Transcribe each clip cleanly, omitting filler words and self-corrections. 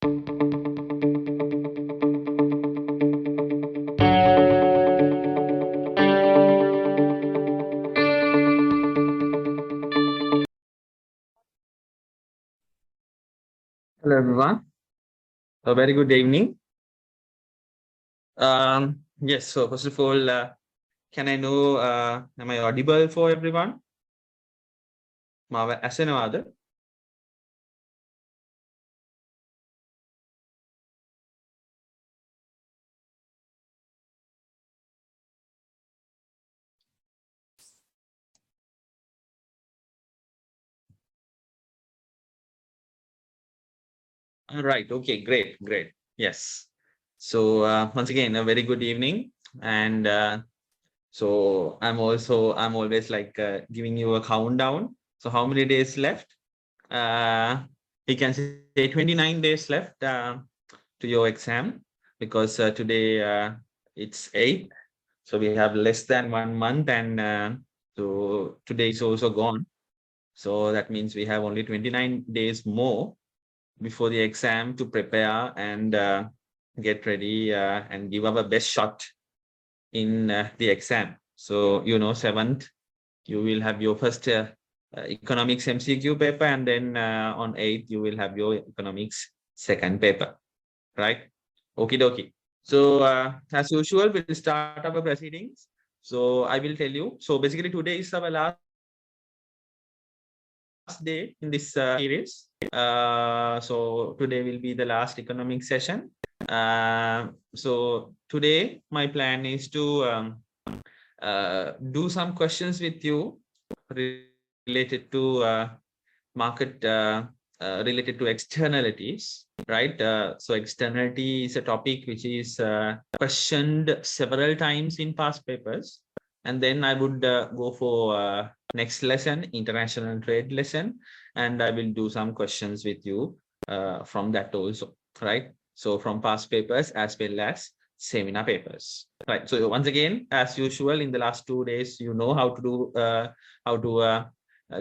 Hello, everyone. A very good evening. Yes, so first of all, can I know, am I audible for everyone? මාව ඇසෙනවාද? All right. Okay, great. Yes. So once again, a very good evening. And so I'm always like giving you a countdown. So how many days left? You can say 29 days left to your exam, because today it's 8. So we have less than 1 month, and so today is also gone. So that means we have only 29 days more before the exam to prepare and get ready and give our best shot in the exam. So, 7th, you will have your first economics MCQ paper, and then on 8th, you will have your economics second paper, right? Okie dokie. So as usual, we'll start our proceedings. So I will tell you. So basically today is our last day in this series. So today will be the last economic session. So today my plan is to do some questions with you related to market, related to externalities, right? So externality is a topic which is questioned several times in past papers. And then I would go for next lesson, international trade lesson, and I will do some questions with you from that also, right? So from past papers as well as seminar papers, right? So once again, as usual, in the last 2 days, you know how to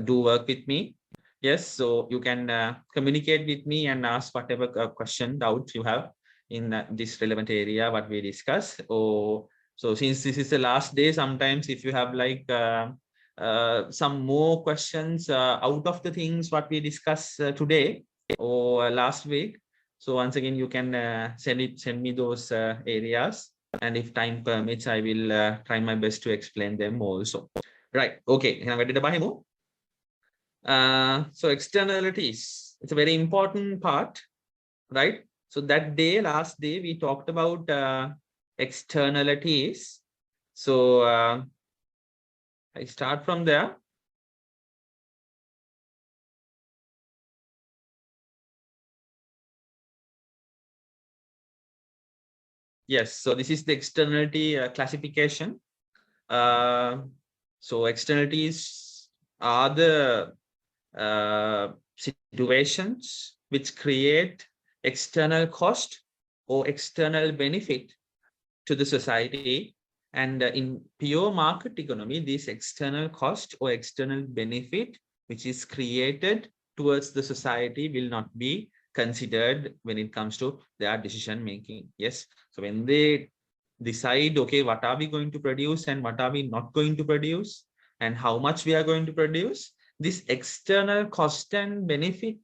do work with me. Yes, so you can communicate with me and ask whatever question, doubt you have in this relevant area, what we discuss. Or so since this is the last day, sometimes if you have like some more questions out of the things what we discussed today or last week, so once again, you can send me those areas. And if time permits, I will try my best to explain them also. Right. Okay. So externalities, it's a very important part, right? So that day, last day, we talked about externalities. So I start from there. Yes, so this is the externality classification. So externalities are the situations which create external cost or external benefit to the society. And in pure market economy, this external cost or external benefit which is created towards the society will not be considered when it comes to their decision making. Yes, so when they decide, okay, what are we going to produce and what are we not going to produce and how much we are going to produce, this external cost and benefit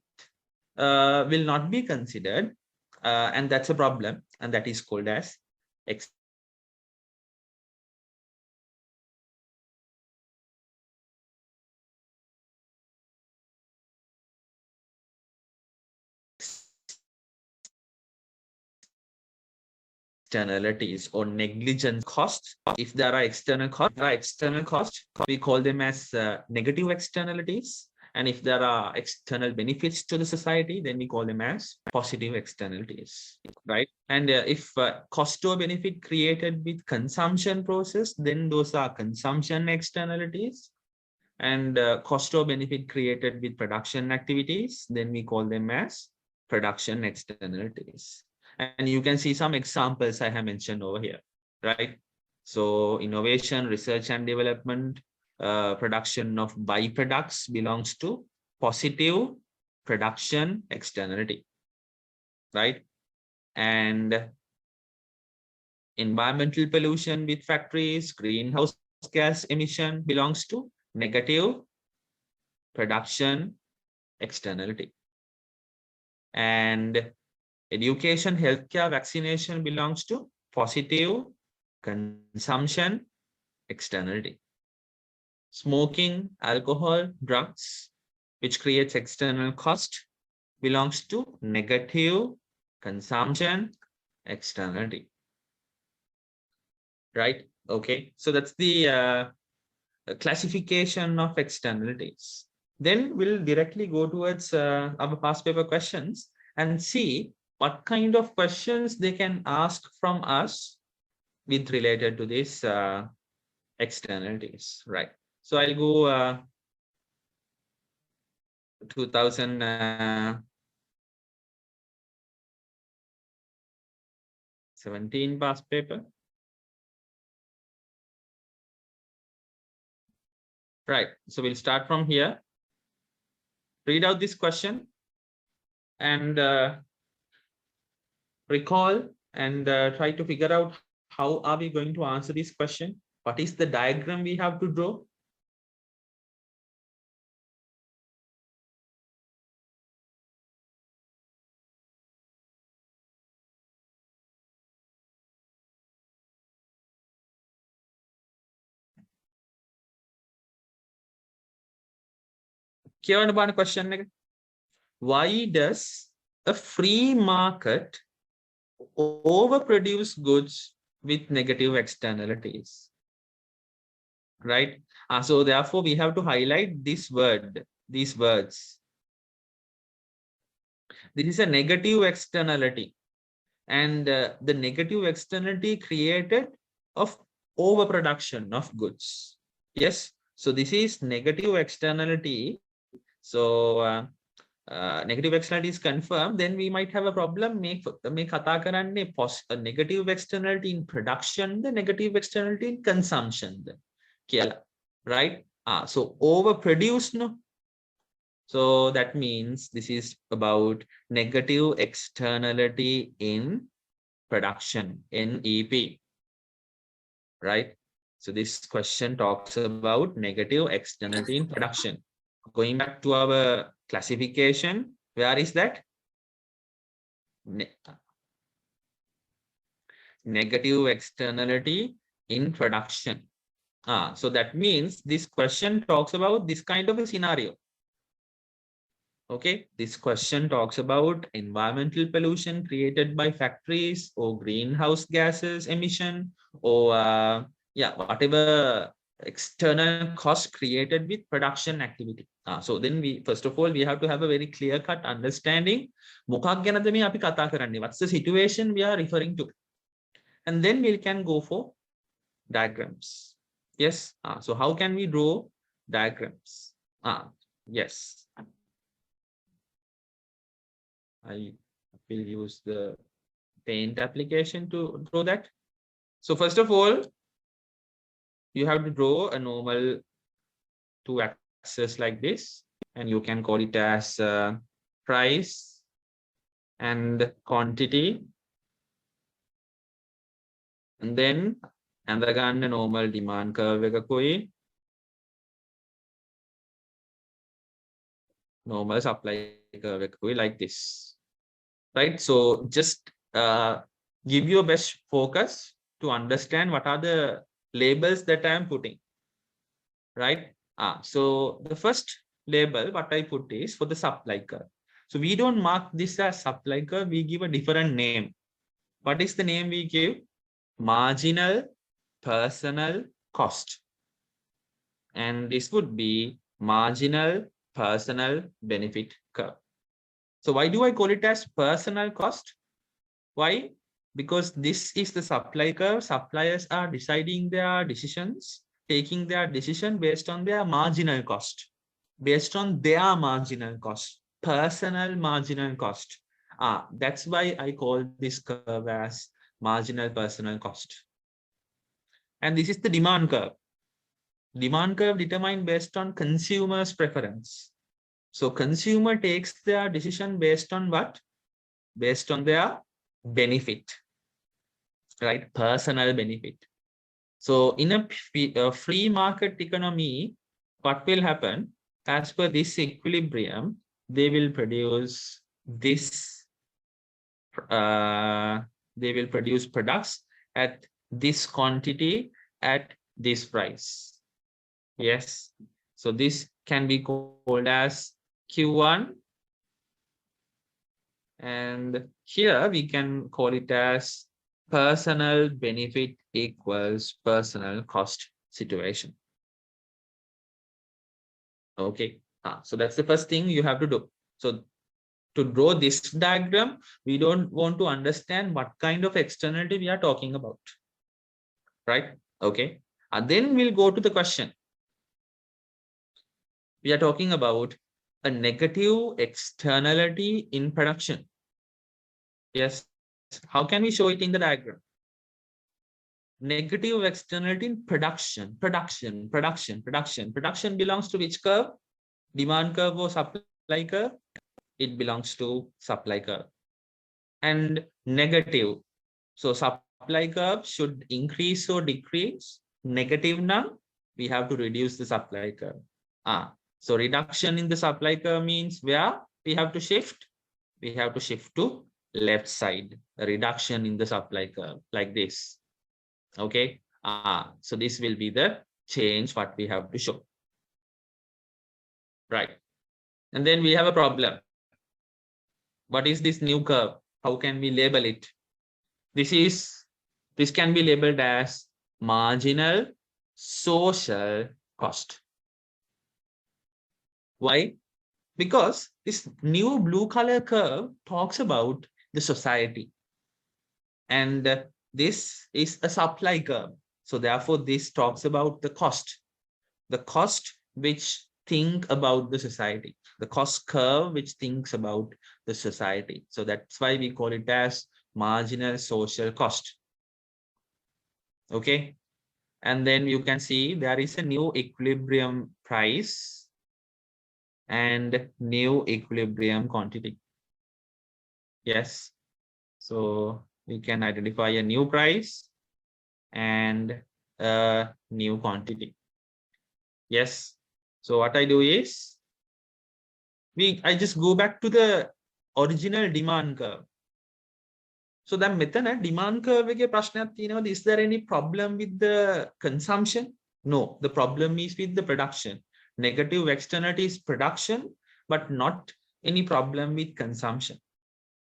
will not be considered, and that's a problem, and that is called as externalities or negligence costs. If there are external costs, we call them as negative externalities. And if there are external benefits to the society, then we call them as positive externalities, right? And if cost or benefit created with consumption process, then those are consumption externalities. And cost or benefit created with production activities, then we call them as production externalities. And you can see some examples I have mentioned over here, right? So innovation, research and development, production of byproducts belongs to positive production externality. right? And environmental pollution with factories, greenhouse gas emission belongs to negative production externality. And education, healthcare, vaccination belongs to positive consumption externality. Smoking, alcohol, drugs, which creates external cost, belongs to negative consumption externality. Right? Okay. So that's the classification of externalities. Then we'll directly go towards our past paper questions and see what kind of questions they can ask from us with related to this externalities, right? So I'll go 2017 past paper. Right. So we'll start from here. Read out this question and recall and try to figure out how are we going to answer this question? What is the diagram we have to draw? Question. Why does a free market overproduce goods with negative externalities? Right? So therefore, we have to highlight this word, these words. This is a negative externality. And the negative externality created of overproduction of goods. Yes. So this is negative externality. So negative externality is confirmed, then we might have a problem. Make a negative externality in production, the negative externality in consumption. Right? So overproduce, no? So that means this is about negative externality in production, NEP. Right? So this question talks about negative externality in production. Going back to our classification, where is that? Negative externality in production. So that means this question talks about this kind of a scenario. Okay, this question talks about environmental pollution created by factories or greenhouse gases emission or whatever external cost created with production activity. So then we first of all we have to have a very clear cut understanding. What's the situation we are referring to? And then we can go for diagrams. Yes. So how can we draw diagrams? Yes. I will use the paint application to draw that. So first of all, you have to draw a normal two axis like this, and you can call it as price and quantity. And then the normal demand curve normal supply curve like this. Right? So just give your best focus to understand what are the labels that I am putting. Right? So the first label what I put is for the supply curve. So we don't mark this as supply curve, we give a different name. What is the name we give? Marginal personal cost. And this would be marginal personal benefit curve. So why do I call it as personal cost? Why? Because this is the supply curve. Suppliers are deciding their decisions, taking their decision based on their marginal cost, based on their marginal cost, personal marginal cost. That's why I call this curve as marginal personal cost. And this is the demand curve. Demand curve determined based on consumers' preference. So consumer takes their decision based on what? based on their benefit, right? Personal benefit. So in a free market economy, what will happen? As per this equilibrium, they will produce this, they will produce products at this quantity at this price. Yes. So this can be called as Q1. And here we can call it as personal benefit equals personal cost situation. Okay. So that's the first thing you have to do. So to draw this diagram, we don't want to understand what kind of externality we are talking about. Right? Okay. And then we'll go to the question. We are talking about a negative externality in production. Yes. How can we show it in the diagram? Negative externality in production. Production belongs to which curve? Demand curve or supply curve? It belongs to supply curve. And negative. So supply curve should increase or decrease. Negative now, we have to reduce the supply curve. So reduction in the supply curve means where we have to shift? We have to shift to left side. A reduction in the supply curve like this. Okay. So this will be the change what we have to show. Right. And then we have a problem. What is this new curve? How can we label it? This can be labeled as marginal social cost. Why? Because this new blue color curve talks about the society. And this is a supply curve. So therefore, this talks about the cost which think about the society, the cost curve which thinks about the society. So that's why we call it as marginal social cost. Okay. And then you can see there is a new equilibrium price and new equilibrium quantity. Yes. So we can identify a new price and a new quantity. Yes. So what I do is I just go back to the original demand curve. So that මෙතන demand curve එකේ ප්‍රශ්නයක් තියෙනවද? Is there any problem with the consumption? No, the problem is with the production. Negative externality is production, but not any problem with consumption.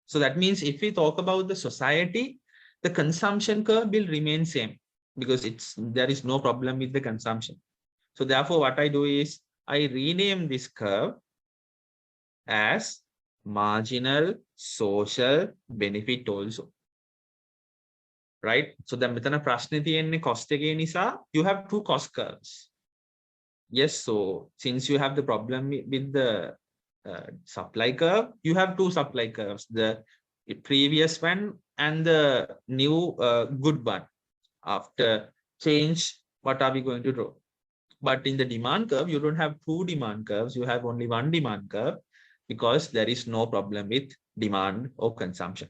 So that means if we talk about the society, the consumption curve will remain same because there is no problem with the consumption. So therefore, what I do is I rename this curve as marginal social benefit also. Right? So the මෙතන ප්‍රශ්නේ තියෙන්නේ cost එකේ නිසා you have two cost curves. Yes, so since you have the problem with the supply curve, you have two supply curves, the previous one and the new good one. After change, what are we going to draw? But in the demand curve, you don't have two demand curves, you have only one demand curve because there is no problem with demand or consumption.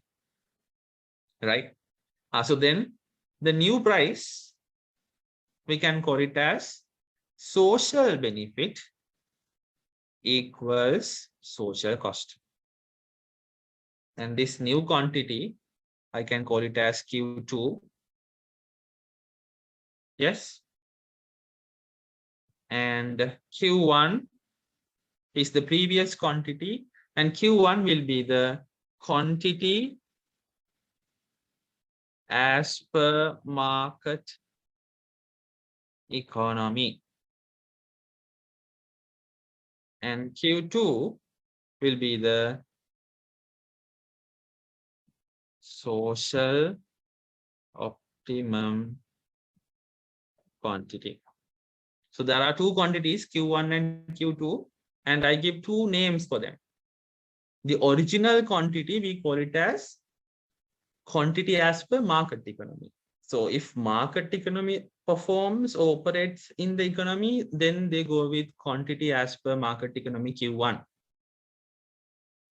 Right? So then the new price, we can call it as social benefit equals social cost. And this new quantity, I can call it as Q2. Yes. And Q1 is the previous quantity, and Q1 will be the quantity as per market economy. And Q2 will be the social optimum quantity. So there are two quantities, Q1 and Q2, and I give two names for them. The original quantity, we call it as quantity as per market economy. So if market economy performs or operates in the economy, then they go with quantity as per market economy Q1.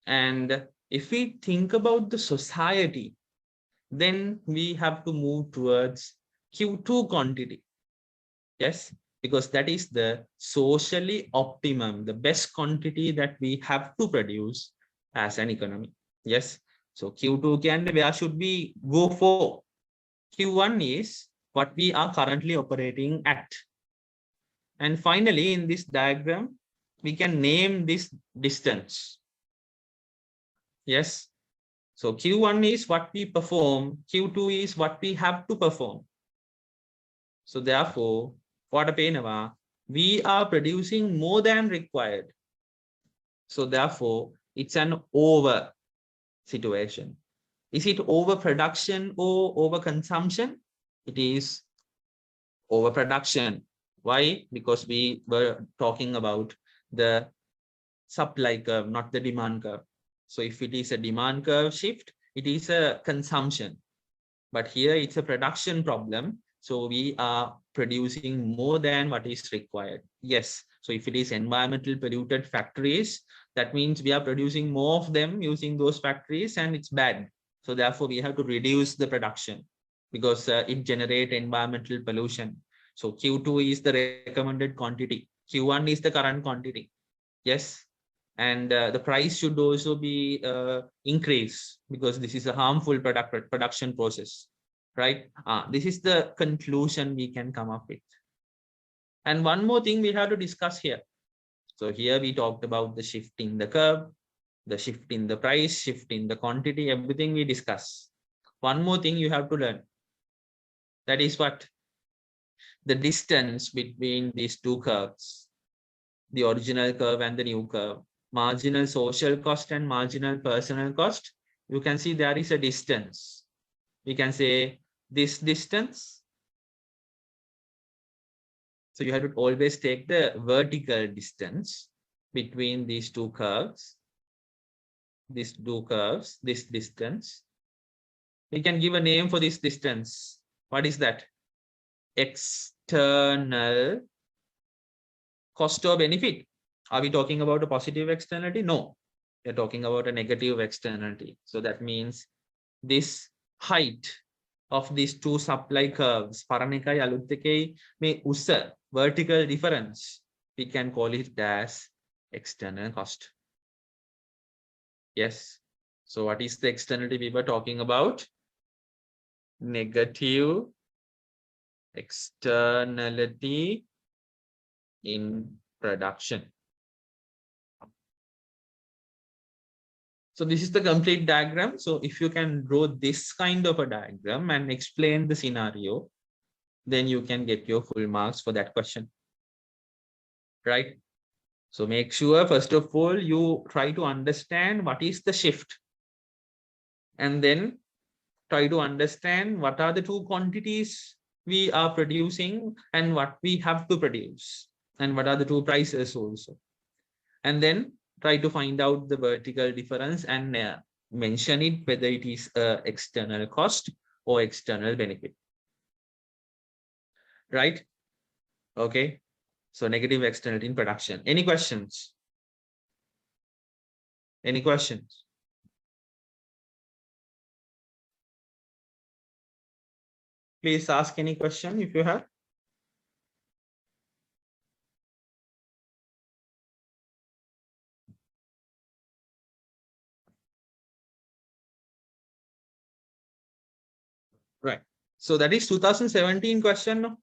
And If we think about the society, then we have to move towards Q2 quantity. Yes, because that is the socially optimum, the best quantity that we have to produce as an economy. Yes, so Q2 can, where should we go for? Q1 is what we are currently operating at. And finally, in this diagram, we can name this distance. Yes, so Q1 is what we perform, Q2 is what we have to perform. So therefore, we are producing more than required. So therefore, it's an over situation. Is it overproduction or overconsumption? It is overproduction. Why? Because we were talking about the supply curve, not the demand curve. So if it is a demand curve shift, it is a consumption. But here it's a production problem. So we are producing more than what is required. Yes. So if it is environmental polluted factories, that means we are producing more of them using those factories and it's bad. So therefore we have to reduce the production because it generates environmental pollution. So Q2 is the recommended quantity. Q1 is the current quantity. Yes. And the price should also be increased because this is a harmful production process, right? This is the conclusion we can come up with. And one more thing we have to discuss here. So here we talked about the shift in the curve, the shift in the price, shift in the quantity, everything we discuss. One more thing you have to learn. That is what? The distance between these two curves, the original curve and the new curve, marginal social cost and marginal personal cost. You can see there is a distance. We can say this distance. So you have to always take the vertical distance between these two curves. These two curves, this distance. We can give a name for this distance. What is that? External cost or benefit. Are we talking about a positive externality? No, we're talking about a negative externality. So that means this height of these two supply curves, vertical difference, we can call it as external cost. Yes. So what is the externality we were talking about? Negative externality in production. So this is the complete diagram. So if you can draw this kind of a diagram and explain the scenario, then you can get your full marks for that question. Right? So make sure, first of all, you try to understand what is the shift. And then try to understand what are the two quantities we are producing and what we have to produce. And what are the two prices also. And then try to find out the vertical difference and mention it, whether it is external cost or external benefit. Right? Okay. So negative externality in production. Any questions? Any questions? Please ask any question if you have. Right. So that is 2017 question. No?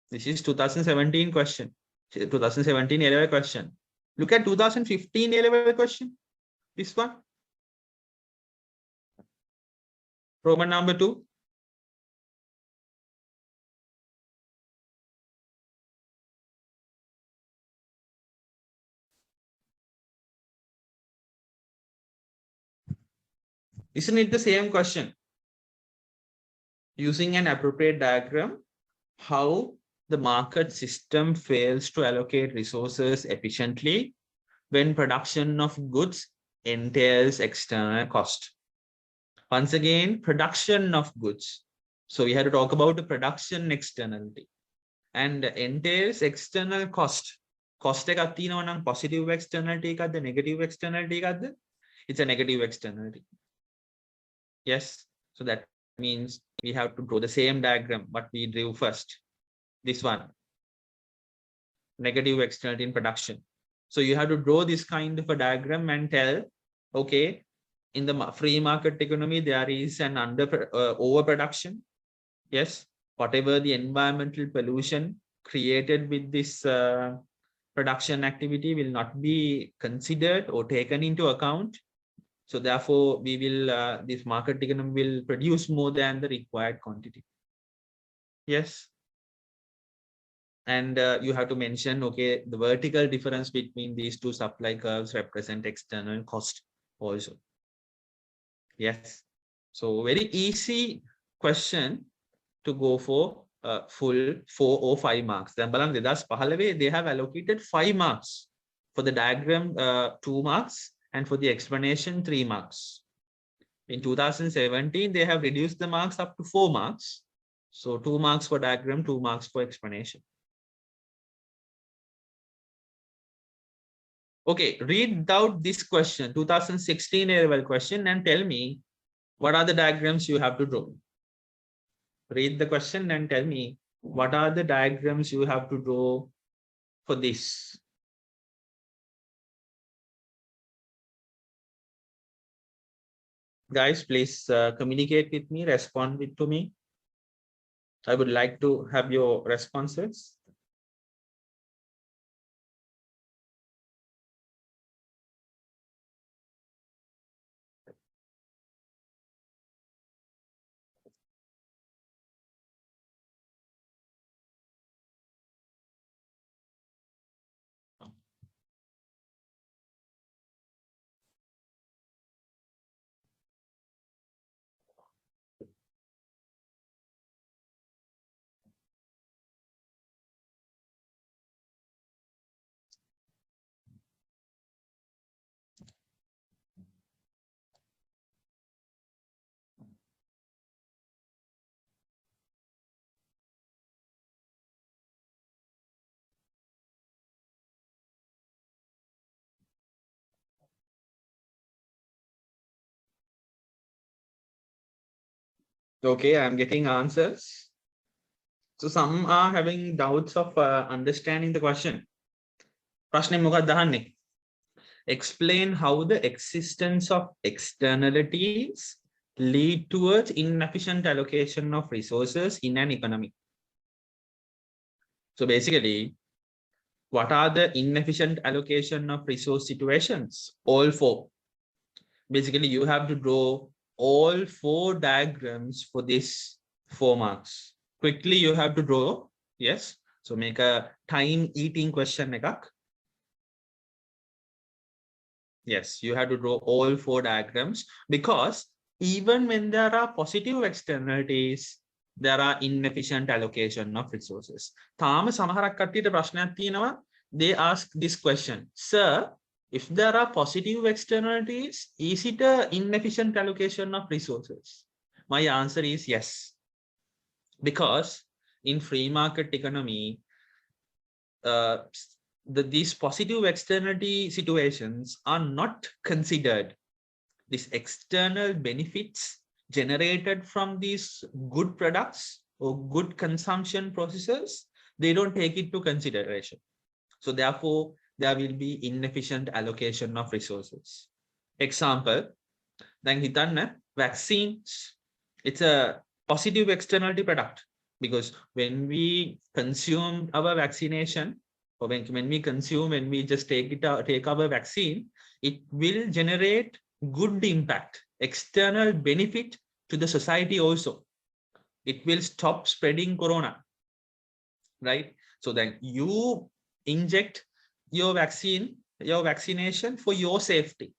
This is 2017 question. 2017 A-level question. Look at 2015 A-level question. This one. Roman number 2. Isn't it the same question? Using an appropriate diagram, how the market system fails to allocate resources efficiently when production of goods entails external cost. Once again, production of goods. So we had to talk about the production externality and entails external cost. Cost එකක් තියෙනවා නම් positive externality එකක්ද negative externality එකක්ද? It's a negative externality. Yes. So that means we have to draw the same diagram, but we drew first. This one, negative externality in production. So you have to draw this kind of a diagram and tell, okay, in the free market economy, there is an overproduction. Yes. Whatever the environmental pollution created with this production activity will not be considered or taken into account. So therefore, we will this market economy will produce more than the required quantity. Yes. And you have to mention, okay, the vertical difference between these two supply curves represent external cost also. Yes. So very easy question to go for full 4 or 5 marks. Then they have allocated 5 marks for the diagram, 2 marks, and for the explanation 3 marks. In 2017, they have reduced the marks up to 4 marks. So 2 marks for diagram, 2 marks for explanation. Okay, read out this question, 2016 A-level question, and tell me what are the diagrams you have to draw. Read the question and tell me what are the diagrams you have to draw for this. Guys, please communicate with me, respond to me. I would like to have your responses. Okay, I'm getting answers. So some are having doubts of understanding the question. Prashne මොකක්ද අහන්නේ? Explain how the existence of externalities lead towards inefficient allocation of resources in an economy. So basically, what are the inefficient allocation of resource situations? All 4. Basically, you have to draw all 4 diagrams for this 4 marks. Quickly, you have to draw. Yes. So make a time eating question. Yes, you have to draw all 4 diagrams, because even when there are positive externalities, there are inefficient allocation of resources. තාම සමහරක් කට්ටියට ප්‍රශ්නයක් තියෙනවා. They ask this question, sir, if there are positive externalities, is it an inefficient allocation of resources? My answer is yes. Because in free market economy, these positive externality situations are not considered. These external benefits generated from these good products or good consumption processes, they don't take it to consideration. So therefore, there will be inefficient allocation of resources. Example, then hitanna vaccines. It's a positive externality product, because when we consume our vaccination, or when we just take our vaccine, it will generate good impact, external benefit to the society also. It will stop spreading corona, right? So then you inject your vaccination for your safety,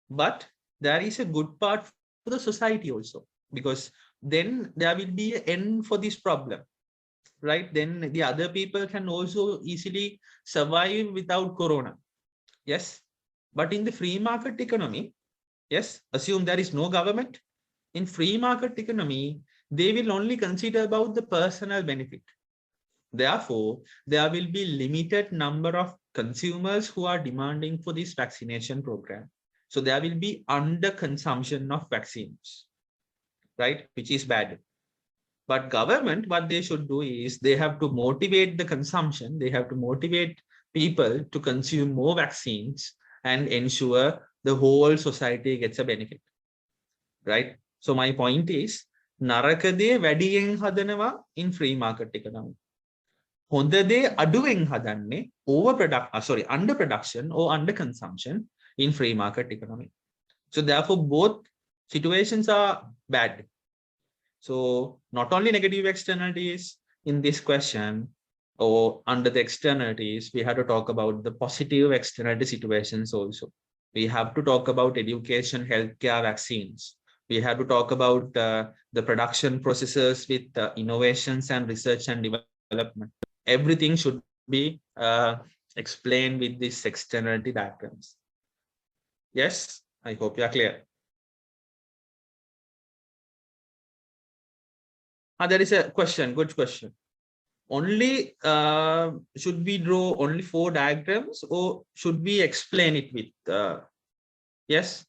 but there is a good part for the society also, because then there will be an end for this problem, right? Then the other people can also easily survive without corona. Yes. But in the free market economy, yes, assume there is no government. In free market economy, they will only consider about the personal benefit. Therefore, there will be limited number of consumers who are demanding for this vaccination program. So there will be under consumption of vaccines, right? Which is bad. But government, what they should do is they have to motivate the consumption. They have to motivate people to consume more vaccines and ensure the whole society gets a benefit, right? So my point is, නරකදේ වැඩියෙන් හදනවා in free market economy. හොඳදේ අඩුවෙන් හදන්නේ under production or under consumption in free market economy. So therefore, both situations are bad. So not only negative externalities in this question or under the externalities, we have to talk about the positive externality situations also. We have to talk about education, healthcare, vaccines. We have to talk about the production processes with innovations and research and development. Everything should be explained with these externality diagrams. Yes, I hope you are clear. There is a question, good question. Only should we draw only 4 diagrams or should we explain it with yes,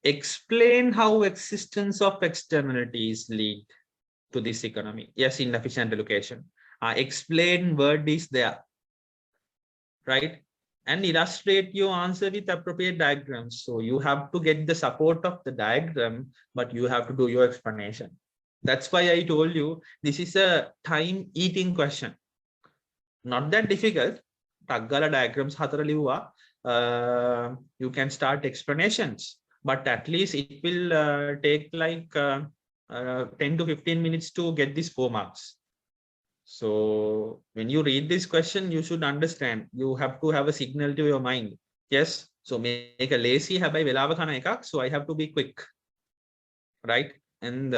explain how existence of externalities lead to this economy. Yes, inefficient allocation. Explain word is there, right? And illustrate your answer with appropriate diagrams. So you have to get the support of the diagram, but you have to do your explanation. That's why I told you this is a time eating question. Not that difficult. Taggala diagrams you can start explanations, but at least it will take like 10 to 15 minutes to get these 4 marks. So when you read this question, you should understand. You have to have a signal to your mind. Yes. So make a lazy habai velawa kana ekak. So I have to be quick, right? And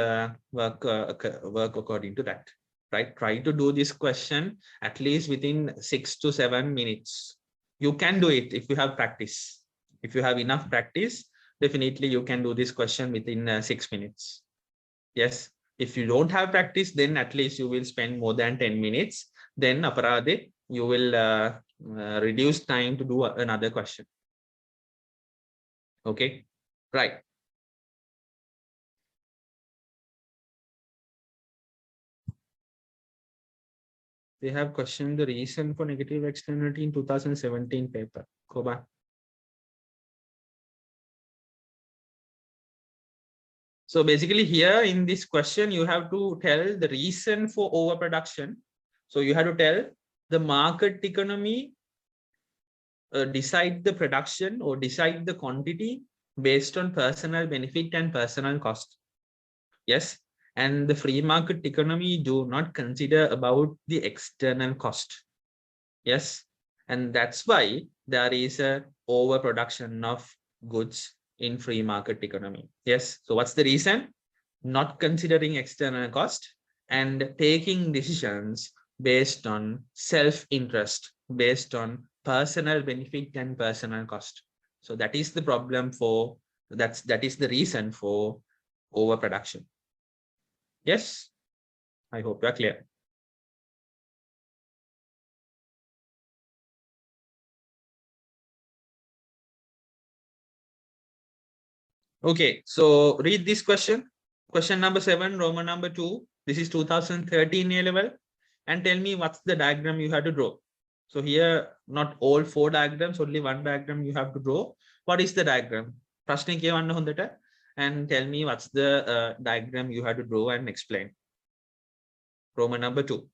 work according to that, right? Try to do this question at least within 6 to 7 minutes. You can do it if you have practice. If you have enough practice, definitely you can do this question within 6 minutes. Yes. If you don't have practice, then at least you will spend more than 10 minutes. Then aparade, you will reduce time to do another question. Okay, right. They have questioned the reason for negative externality in 2017 paper. Go back. So basically here in this question, you have to tell the reason for overproduction. So you have to tell the market economy decide the production or decide the quantity based on personal benefit and personal cost. Yes. And the free market economy do not consider about the external cost. Yes. And that's why there is a overproduction of goods in free market economy. Yes. So what's the reason? Not considering external cost and taking decisions based on self-interest, based on personal benefit and personal cost. So that is the problem for that is the reason for overproduction. Yes, I hope you are clear. Okay, so read this question. Question number 7, Roman number 2. This is 2013 A level. And tell me what's the diagram you have to draw. So here, not all 4 diagrams, only 1 diagram you have to draw. What is the diagram? And tell me what's the diagram you have to draw and explain. Roman number 2.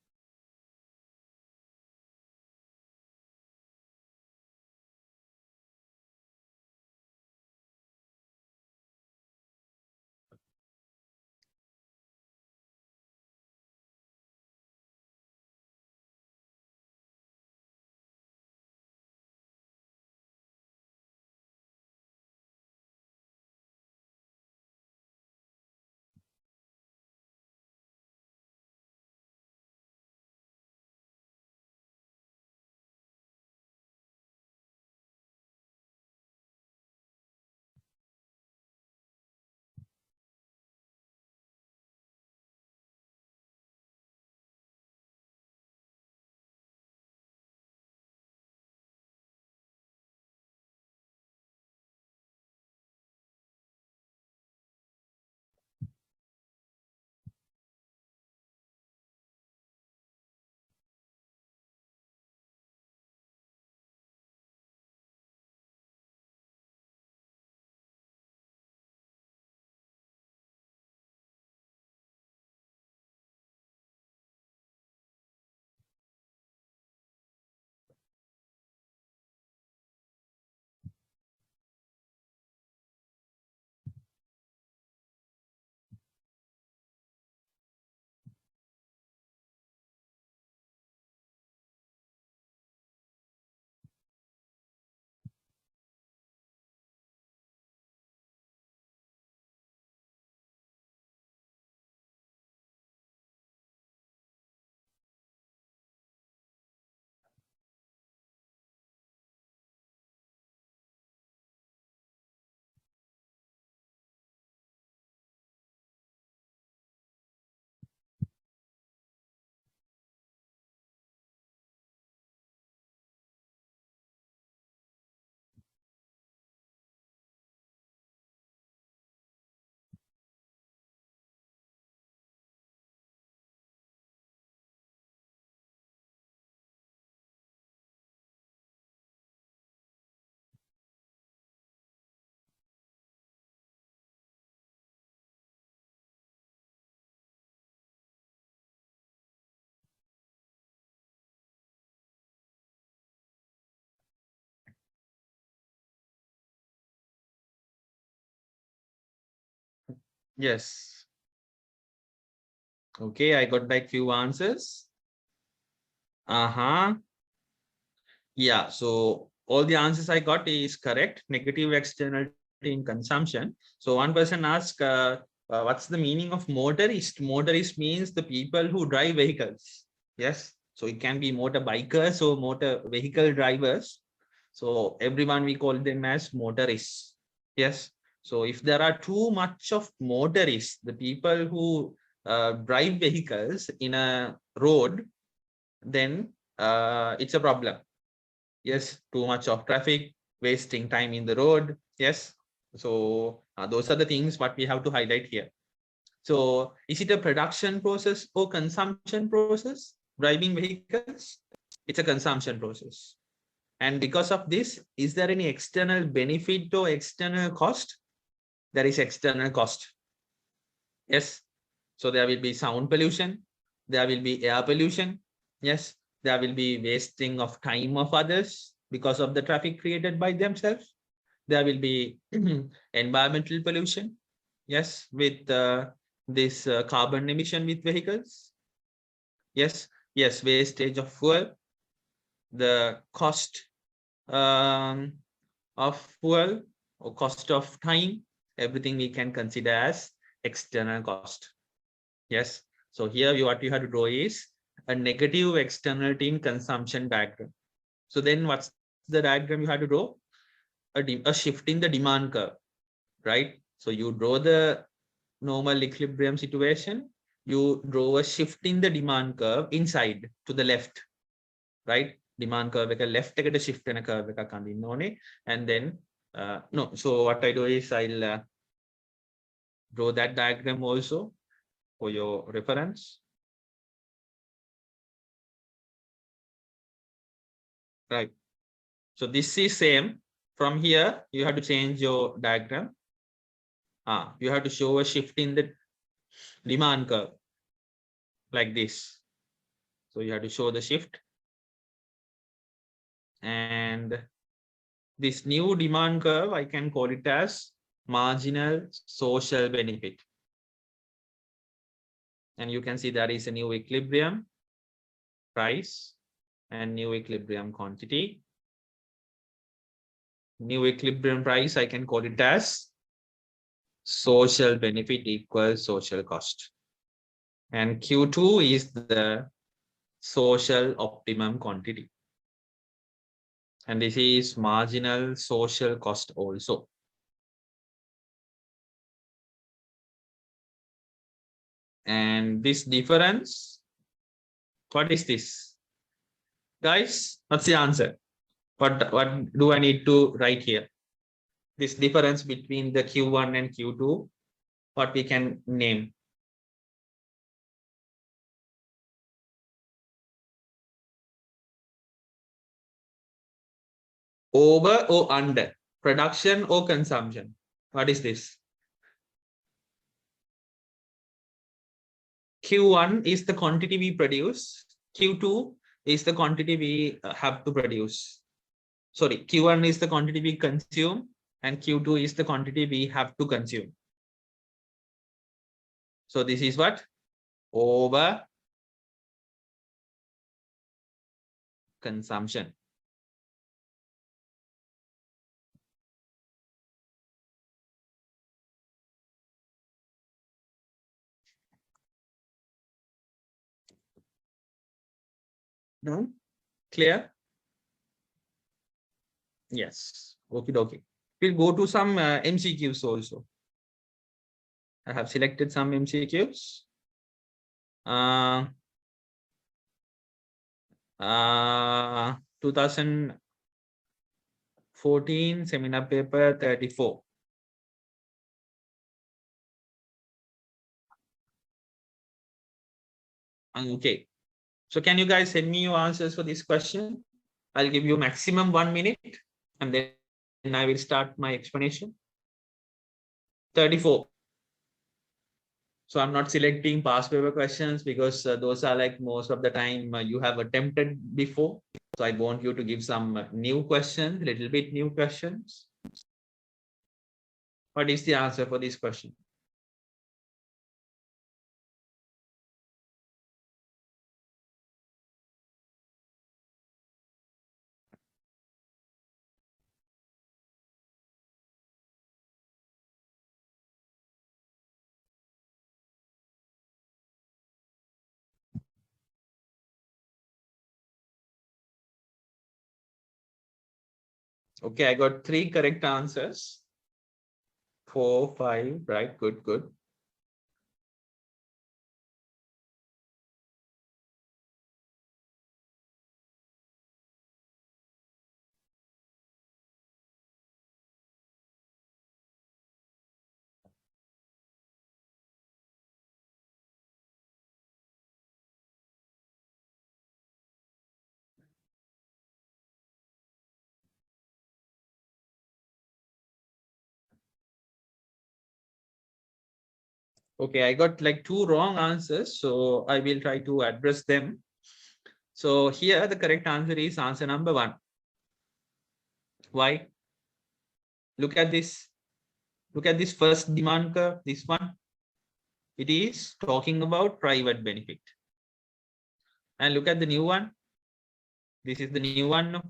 Yes. Okay, I got back few answers. Uh-huh. Yeah, so all the answers I got is correct. Negative externality in consumption. So one person asked, what's the meaning of motorist? Motorist means the people who drive vehicles. Yes, so it can be motor bikers or motor vehicle drivers. So everyone we call them as motorists. Yes. So if there are too much of motorists, the people who drive vehicles in a road, then it's a problem. Yes, too much of traffic, wasting time in the road. Yes. So those are the things what we have to highlight here. So is it a production process or consumption process? Driving vehicles? It's a consumption process. And because of this, is there any external benefit or external cost? There is external cost. Yes. So there will be sound pollution. There will be air pollution. Yes. There will be wasting of time of others because of the traffic created by themselves. There will be environmental pollution. Yes. With this carbon emission with vehicles. Yes. Yes. Wastage of fuel. The cost of fuel or cost of time. Everything we can consider as external cost. Yes. So here what you have to draw is a negative externality in consumption diagram. So then what's the diagram you have to draw? A shift in the demand curve, right? So you draw the normal equilibrium situation. You draw a shift in the demand curve inside to the left, right? Demand curve එක left එකට shift වෙන curve එකක් අඳින්න ඕනේ. And then no, so what I do is I'll draw that diagram also for your reference. Right. So this is same. From here, you have to change your diagram. You have to show a shift in the demand curve like this. So you have to show the shift. And this new demand curve, I can call it as marginal social benefit. And you can see there is a new equilibrium price and new equilibrium quantity. New equilibrium price, I can call it as social benefit equals social cost. And Q2 is the social optimum quantity. And this is marginal social cost also. And this difference, what is this? Guys, what's the answer? What do I need to write here? This difference between the Q1 and Q2, what we can name? Over or under? Production or consumption? What is this? Q1 is the quantity we produce. Q2 is the quantity we have to produce. Sorry, Q1 is the quantity we consume and Q2 is the quantity we have to consume. So this is what? Over consumption. No? Clear? Yes. Okay, okay. We'll go to some MCQs also. I have selected some MCQs. 2014 seminar paper 34. Okay. So can you guys send me your answers for this question? I'll give you maximum 1 minute and then I will start my explanation. 34. So I'm not selecting past paper questions because those are like most of the time you have attempted before. So I want you to give some new questions, little bit new questions. What is the answer for this question? Okay, I got 3 correct answers. 4, 5, right? Good, good. Okay, I got like 2 wrong answers, so I will try to address them. So here the correct answer is answer number 1. Why? Look at this. Look at this first demand curve, this one. It is talking about private benefit. And look at the new one. This is the new one. No?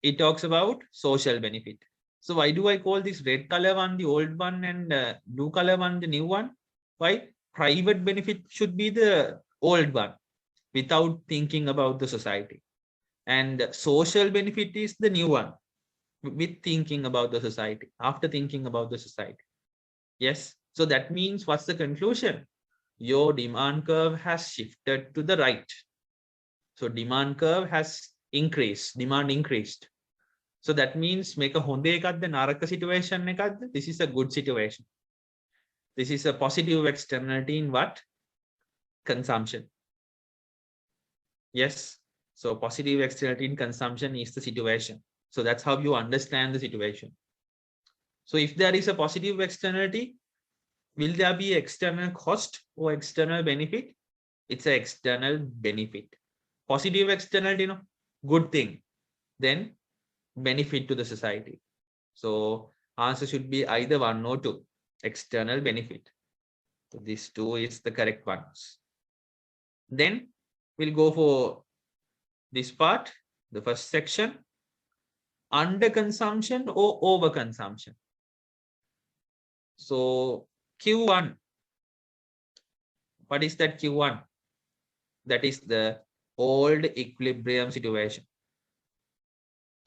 It talks about social benefit. So why do I call this red color one the old one and blue color one the new one? Why? Private benefit should be the old one without thinking about the society. And social benefit is the new one with thinking about the society, after thinking about the society. Yes. So that means what's the conclusion? Your demand curve has shifted to the right. So demand curve has increased, demand increased. So that means make a හොඳ එකක්ද නරක situation එකක්ද? This is a good situation. This is a positive externality in what? Consumption. Yes. So positive externality in consumption is the situation. So that's how you understand the situation. So if there is a positive externality, will there be external cost or external benefit? It's an external benefit. Positive externality, good thing. Then benefit to the society. So answer should be either 1 or 2. External benefit. So these 2 is the correct ones. Then we'll go for this part, the first section. Under consumption or over consumption. So Q1. What is that Q1? That is the old equilibrium situation.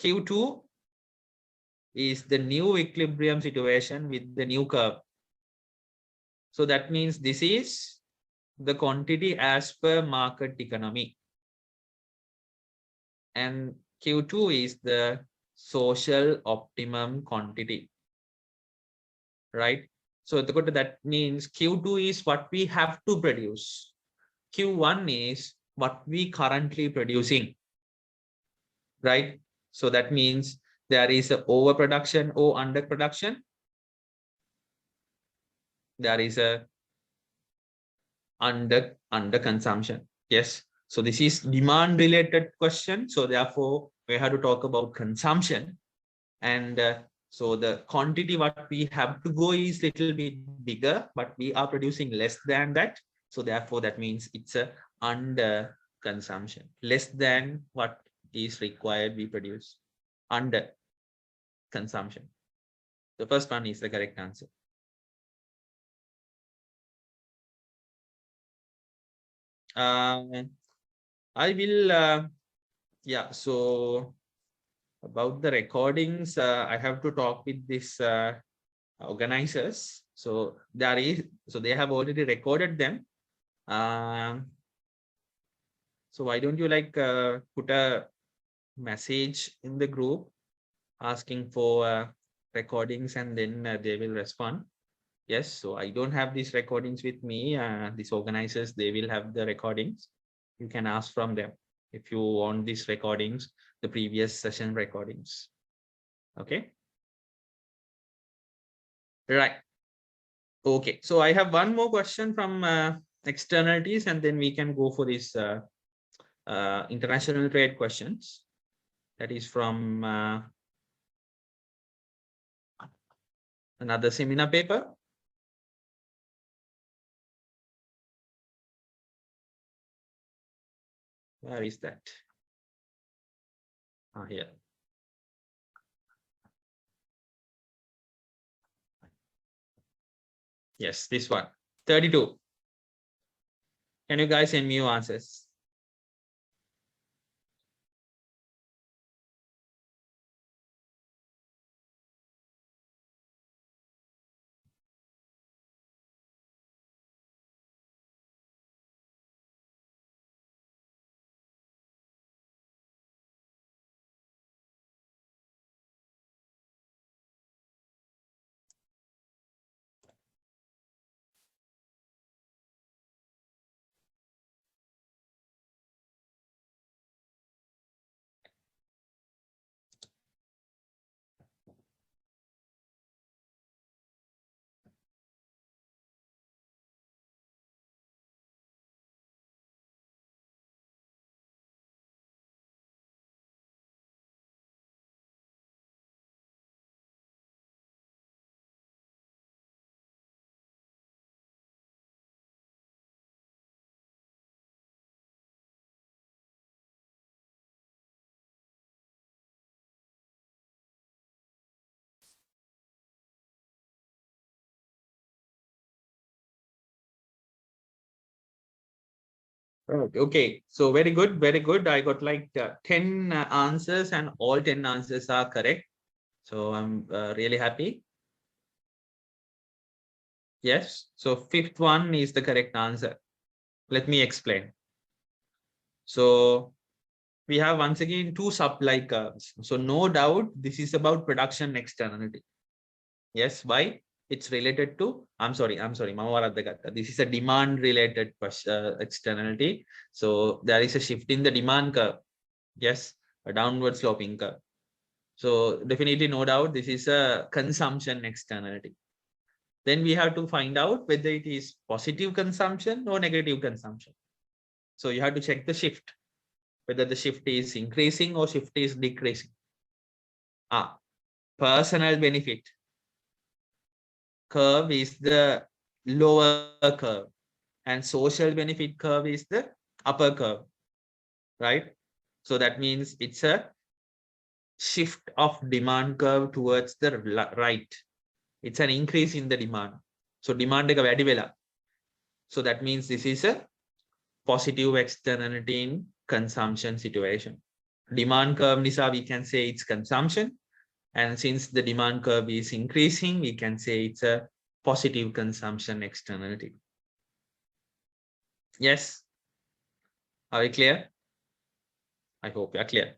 Q2 is the new equilibrium situation with the new curve. So that means this is the quantity as per market economy. And Q2 is the social optimum quantity. Right? So that means Q2 is what we have to produce. Q1 is what we currently producing. Right? So that means there is a overproduction or underproduction. There is a under consumption. Yes. So this is demand related question. So therefore we have to talk about consumption. And so the quantity what we have to go is little bit bigger, but we are producing less than that. So therefore that means it's a under consumption. Less than what is required we produce. Under consumption. The first one is the correct answer. I will yeah, so about the recordings, I have to talk with this organizers. So they have already recorded them. So why don't you like put a message in the group asking for recordings, and then they will respond. Yes, so I don't have these recordings with me. These organizers, they will have the recordings. You can ask from them if you want these recordings, the previous session recordings. Okay. Right. Okay. So I have one more question from externalities, and then we can go for these international trade questions. That is from another seminar paper. Where is that? Here. Yes, this one. 32. Can you guys send me your answers? Okay, so very good, very good. I got like 10 answers, and all 10 answers are correct. So I'm really happy. Yes. So fifth one is the correct answer. Let me explain. So we have once again two supply curves. So no doubt this is about production externality. Yes, why? It's related to, I'm sorry, Mamavaradagatha. This is a demand related externality. So there is a shift in the demand curve. Yes, a downward sloping curve. So definitely no doubt this is a consumption externality. Then we have to find out whether it is positive consumption or negative consumption. So you have to check the shift, whether the shift is increasing or shift is decreasing. Personal benefit curve is the lower curve, and social benefit curve is the upper curve, right? So that means it's a shift of demand curve towards the right. It's an increase in the demand. So demand එක වැඩි වෙලා. So that means this is a positive externality in consumption situation. Demand curve nisa we can say it's consumption, and since the demand curve is increasing, we can say it's a positive consumption externality. Yes, are we clear? I hope you're clear.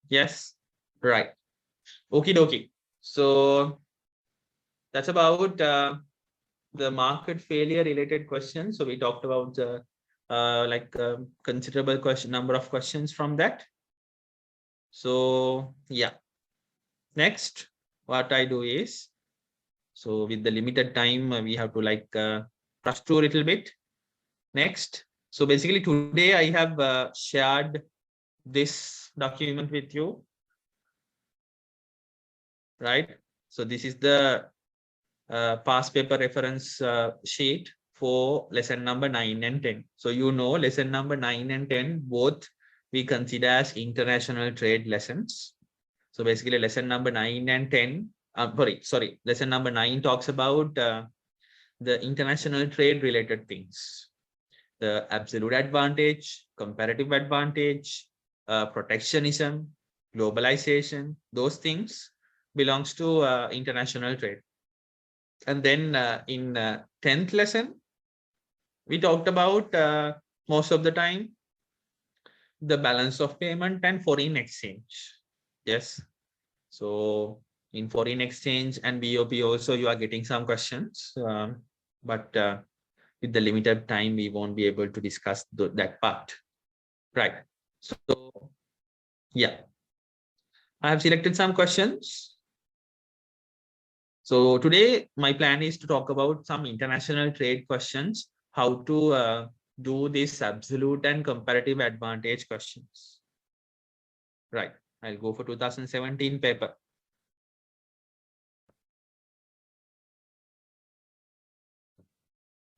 Yes, right. Okie dokie. So that's about the market failure related questions. So we talked about like considerable number of questions from that. So yeah, next what I do is, so with the limited time, we have to like rush through a little bit. Next, so basically today I have shared this document with you, right? So this is the past paper reference sheet for lesson number 9 and 10. So you know lesson number 9 and 10 both we consider as international trade lessons. So basically lesson number 9 and 10, lesson number 9 talks about the international trade related things, the absolute advantage, comparative advantage, protectionism, globalization, those things belongs to international trade. And then in 10th lesson, we talked about most of the time the balance of payment and foreign exchange. Yes. So in foreign exchange and BOP also you are getting some questions, but with the limited time we won't be able to discuss that part. Right. So yeah, I have selected some questions. So today my plan is to talk about some international trade questions, how to do this absolute and comparative advantage questions. Right. I'll go for 2017 paper.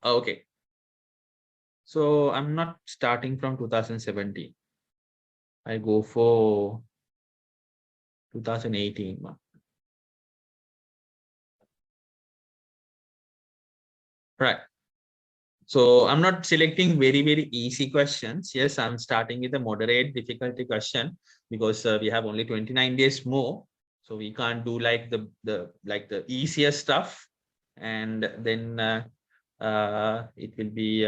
Okay. So I'm not starting from 2017. I go for 2018 one. Right. So I'm not selecting very, very easy questions. Yes, I'm starting with a moderate difficulty question because we have only 29 days more. So we can't do like the easier stuff. And then it will be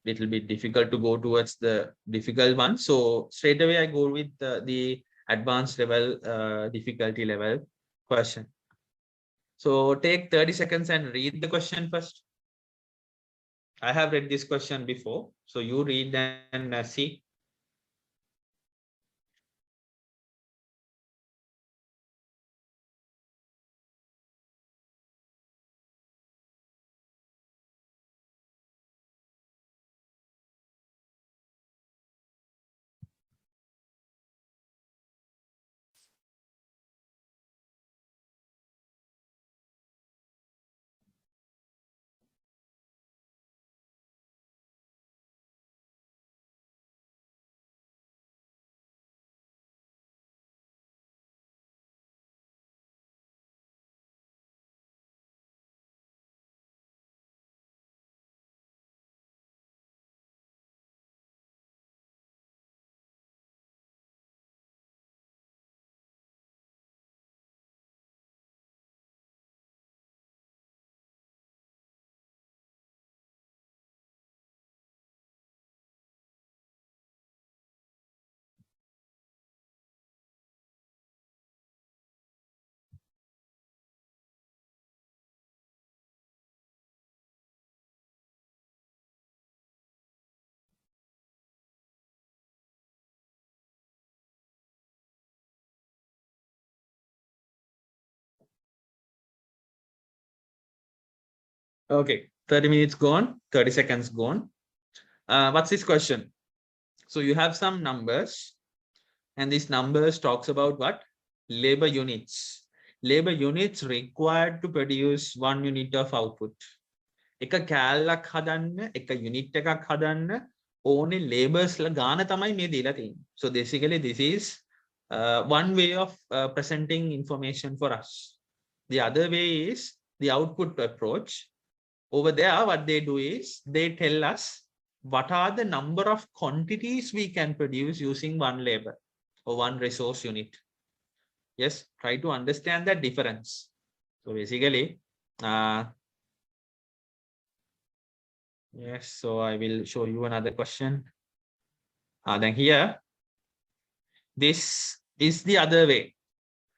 little bit difficult to go towards the difficult one. So straight away I go with the advanced level difficulty level question. So take 30 seconds and read the question first. I have read this question before, so you read and see. Okay, 30 minutes gone, 30 seconds gone. What's this question? So you have some numbers, and these numbers talks about what? Labor units. Labor units required to produce 1 unit of output. එක කෑල්ලක් හදන්න, එක unit එකක් හදන්න ඕනේ labors ලා ගාන තමයි මේ දීලා තියෙන්නේ. So basically this is one way of presenting information for us. The other way is the output approach. Over there, what they do is they tell us what are the number of quantities we can produce using one labor or one resource unit. Yes, try to understand that difference. So basically, yes, so I will show you another question. Then here, this is the other way.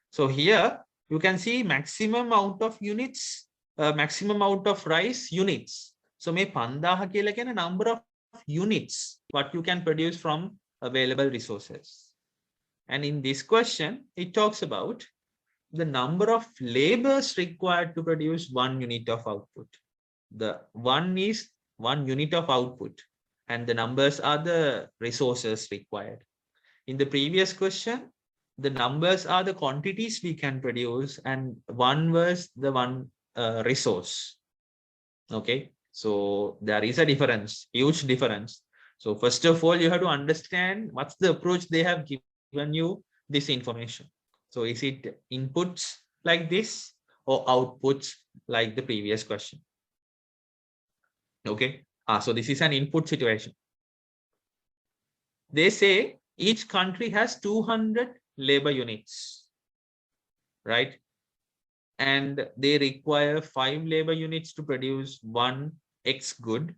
So here you can see maximum amount of units, maximum amount of rice units. So may 5000 කියලා කියන number of units what you can produce from available resources. And in this question, it talks about the number of labors required to produce 1 unit of output. The one is 1 unit of output, and the numbers are the resources required. In the previous question, the numbers are the quantities we can produce, and one was the one resource. Okay, so there is a difference, huge difference. So first of all, you have to understand what's the approach they have given you this information. So is it inputs like this or outputs like the previous question? Okay, so this is an input situation. They say each country has 200 labor units, right? And they require 5 labor units to produce 1 X good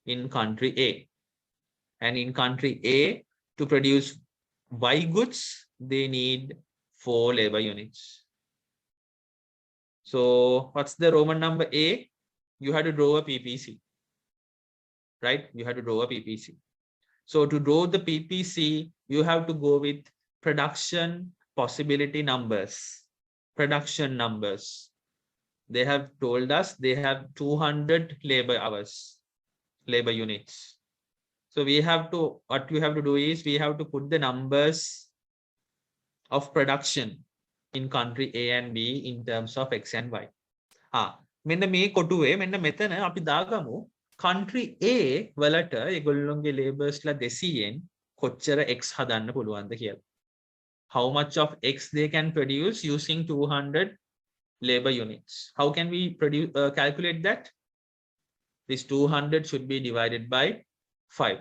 in country A. And in country A, to produce Y goods, they need 4 labor units. So what's the Roman number A? You have to draw a PPC, right? You have to draw a PPC. So to draw the PPC, you have to go with production possibility numbers. Production numbers. They have told us they have 200 labor hours, labor units. So we have to, what we have to do is we have to put the numbers of production in country A and B in terms of X and Y. මෙන්න මේ කොටුවේ මෙන්න මෙතන අපි දාගමු country A වලට ඒගොල්ලොන්ගේ laborsලා 200න් කොච්චර X හදන්න පුළුවන්ද කියලා. How much of X they can produce using 200 labor units. How can we calculate that? This 200 should be divided by 5.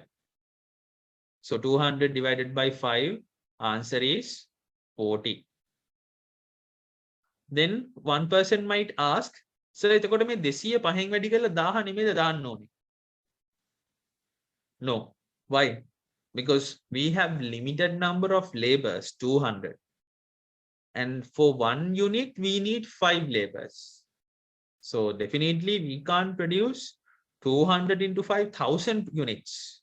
So 200 divided by 5, answer is 40. Then one person might ask, sir, එතකොට මේ 200 පහෙන් වැඩි කරලා 1000 නෙමෙයිද දාන්න ඕනේ? No. Why? Because we have limited number of labors, 200. And for 1 unit, we need 5 labors. So definitely we can't produce 200 into 5,000 units.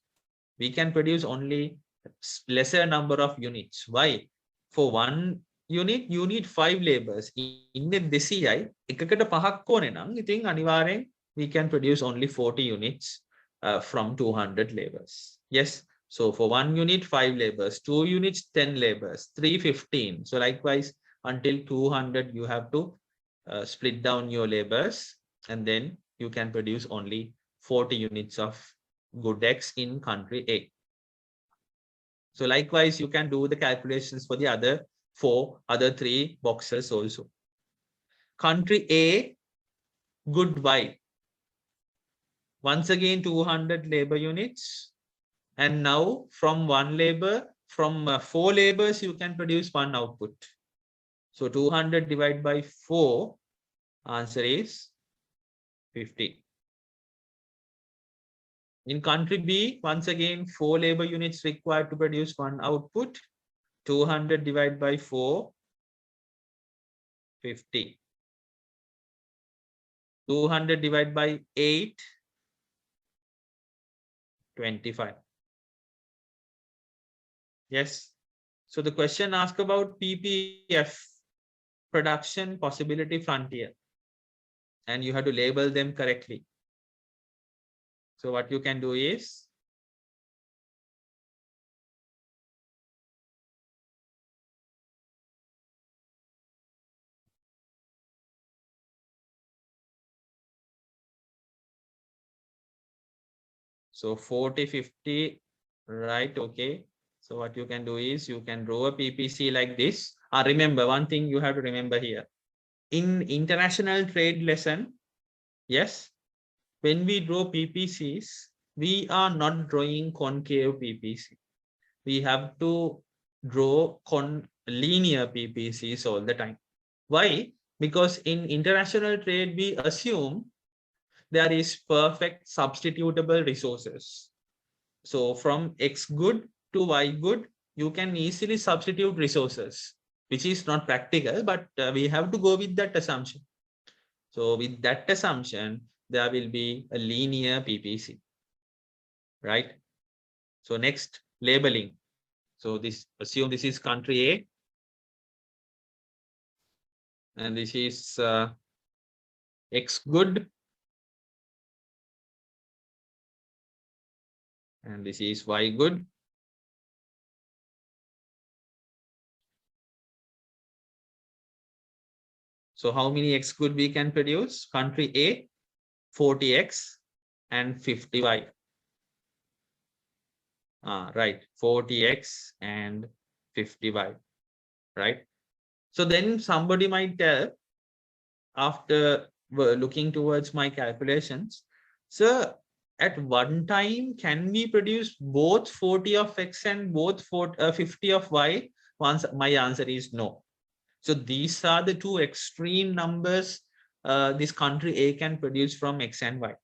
We can produce only lesser number of units. Why? For 1 unit, you need 5 labors. In the 200යි එකකට පහක් ඕනේ නම් ඉතින් අනිවාර්යෙන් we can produce only 40 units from 200 labors. Yes. So for 1 unit, 5 labors, 2 units, 10 labors, 3, 15. So likewise, until 200, you have to split down your labors, and then you can produce only 40 units of good X in country A. So likewise, you can do the calculations for the other 3 boxes also. Country A, good Y. Once again, 200 labor units. And now from 1 labor, from 4 labors, you can produce 1 output. So 200 divided by 4, answer is 50. In country B, once again, 4 labor units required to produce 1 output. 200 divided by 4, 50. 200 divided by 8, 25. Yes. So the question asked about PPF, production possibility frontier. and you have to label them correctly. So what you can do is, so 40, 50, right? Okay. So what you can do is you can draw a PPC like this. Remember one thing you have to remember here. In international trade lesson, yes, when we draw PPCs, we are not drawing concave PPC. We have to draw linear PPCs all the time. Why? Because in international trade, we assume there is perfect substitutable resources. So from X good to Y good, you can easily substitute resources, which is not practical, but we have to go with that assumption. So with that assumption, there will be a linear PPC, right? So next, labeling. So this, assume this is country A, and this is X good, and this is Y good. So how many X good we can produce? Country A, 40X and 50Y. Right, 40X and 50Y, right? So then somebody might tell, after looking towards my calculations, so at one time, can we produce both 40 of X and both 50 of Y? Once my answer is no. So these are the two extreme numbers this country A can produce from X and Y,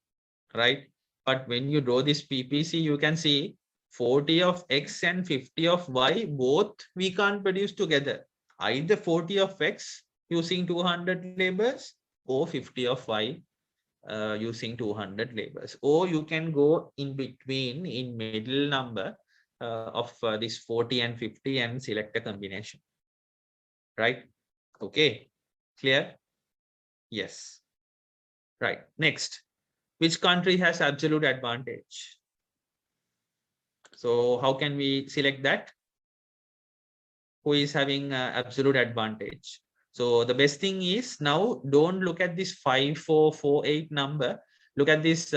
right? But when you draw this PPC, you can see 40 of X and 50 of Y, both we can't produce together. Either 40 of X using 200 labors or 50 of Y using 200 labors. Or you can go in between in middle number of this 40 and 50 and select a combination, right? Okay, clear? Yes. Right. Next, which country has absolute advantage? So how can we select that? Who is having absolute advantage? So the best thing is, now don't look at this 5448 number. Look at this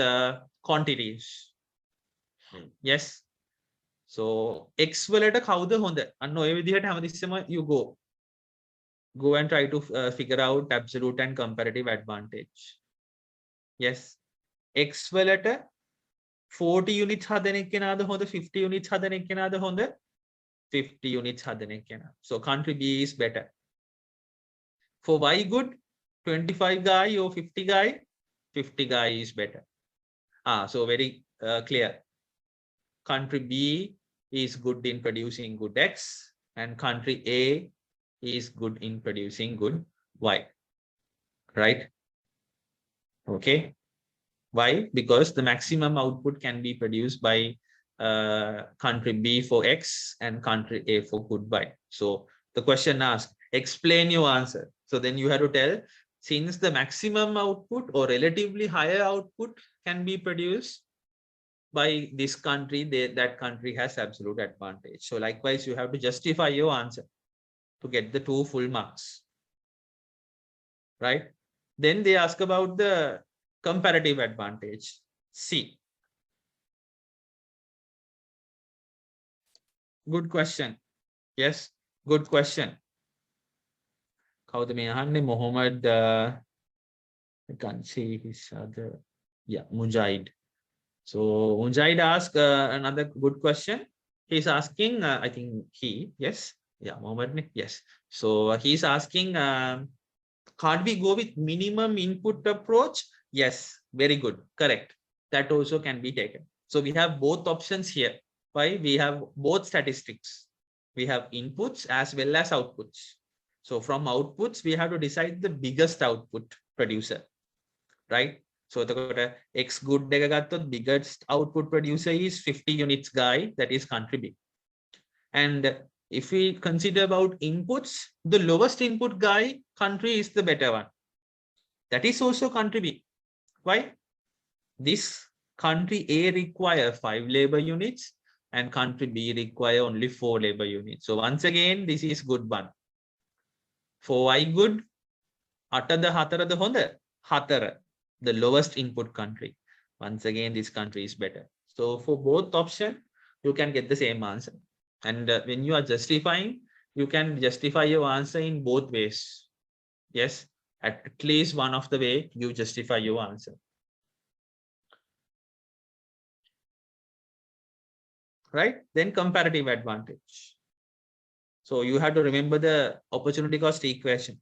quantities. Yes. So X වලට කවුද හොඳ? අන්න ඔය විදිහට හැමතිස්සෙම you go and try to figure out absolute and comparative advantage. Yes. X වලට 40 units හදන එක්කෙනාද හොඳ 50 units හදන එක්කෙනාද හොඳ 50 units හදන එක්කෙනා. So country B is better. For Y good, 25 guy or 50 guy, 50 guy is better. So very clear. Country B is good in producing good X, and country A is good in producing good Y. Right? Okay. Why? Because the maximum output can be produced by country B for X and country A for good Y. So the question asked, explain your answer. So then you have to tell, since the maximum output or relatively higher output can be produced by this country, that country has absolute advantage. So likewise, you have to justify your answer to get the 2 full marks. Right? Then they ask about the comparative advantage. C. Good question. Yes, good question. කවුද මේ අහන්නේ? Mohammed, I can't see his other. Yeah, Mujahid. So Mujahid asked another good question. He's asking, I think he, yes. Yeah, Mohammed, yes. So he's asking, can't we go with minimum input approach? Yes, very good. Correct. That also can be taken. So we have both options here. Why? We have both statistics. We have inputs as well as outputs. So from outputs, we have to decide the biggest output producer, right? So the X good biggest output producer is 50 units guy, that is country B. And if we consider about inputs, the lowest input guy country is the better one. That is also country B. Why? This country A require 5 labor units and country B require only 4 labor units. So once again, this is good one. For I good, අටද හතරද හොඳ? හතර, the lowest input country. Once again, this country is better. So for both option, you can get the same answer. And when you are justifying, you can justify your answer in both ways. Yes, at least one of the way you justify your answer. Right? Then comparative advantage. So you have to remember the opportunity cost equation.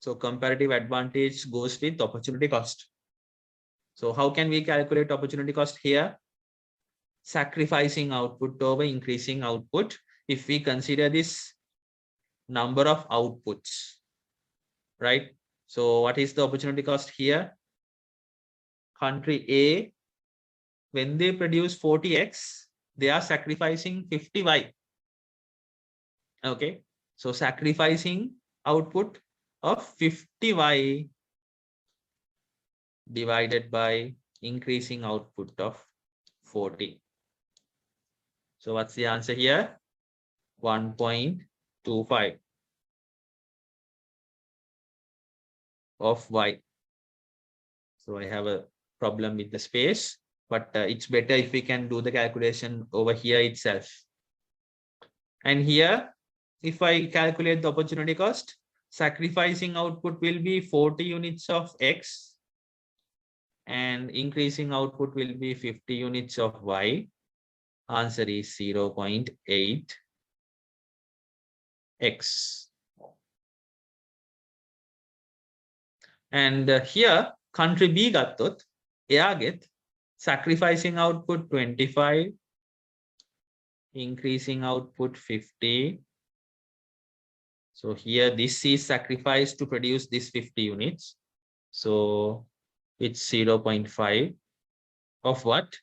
So comparative advantage goes with opportunity cost. So how can we calculate opportunity cost here? Sacrificing output over increasing output. If we consider this number of outputs, right? So what is the opportunity cost here? Country A, when they produce 40x, they are sacrificing 50y. Okay, so sacrificing output of 50y divided by increasing output of 40. So what's the answer here? 1.25 of y. So I have a problem with the space, but it's better if we can do the calculation over here itself. And here, if I calculate the opportunity cost, sacrificing output will be 40 units of x and increasing output will be 50 units of y. Answer is 0.8 x. And here, country B gattot, එයාගෙත් sacrificing output 25, increasing output 50. So here, this is sacrificed to produce this 50 units. So it's 0.5 of what?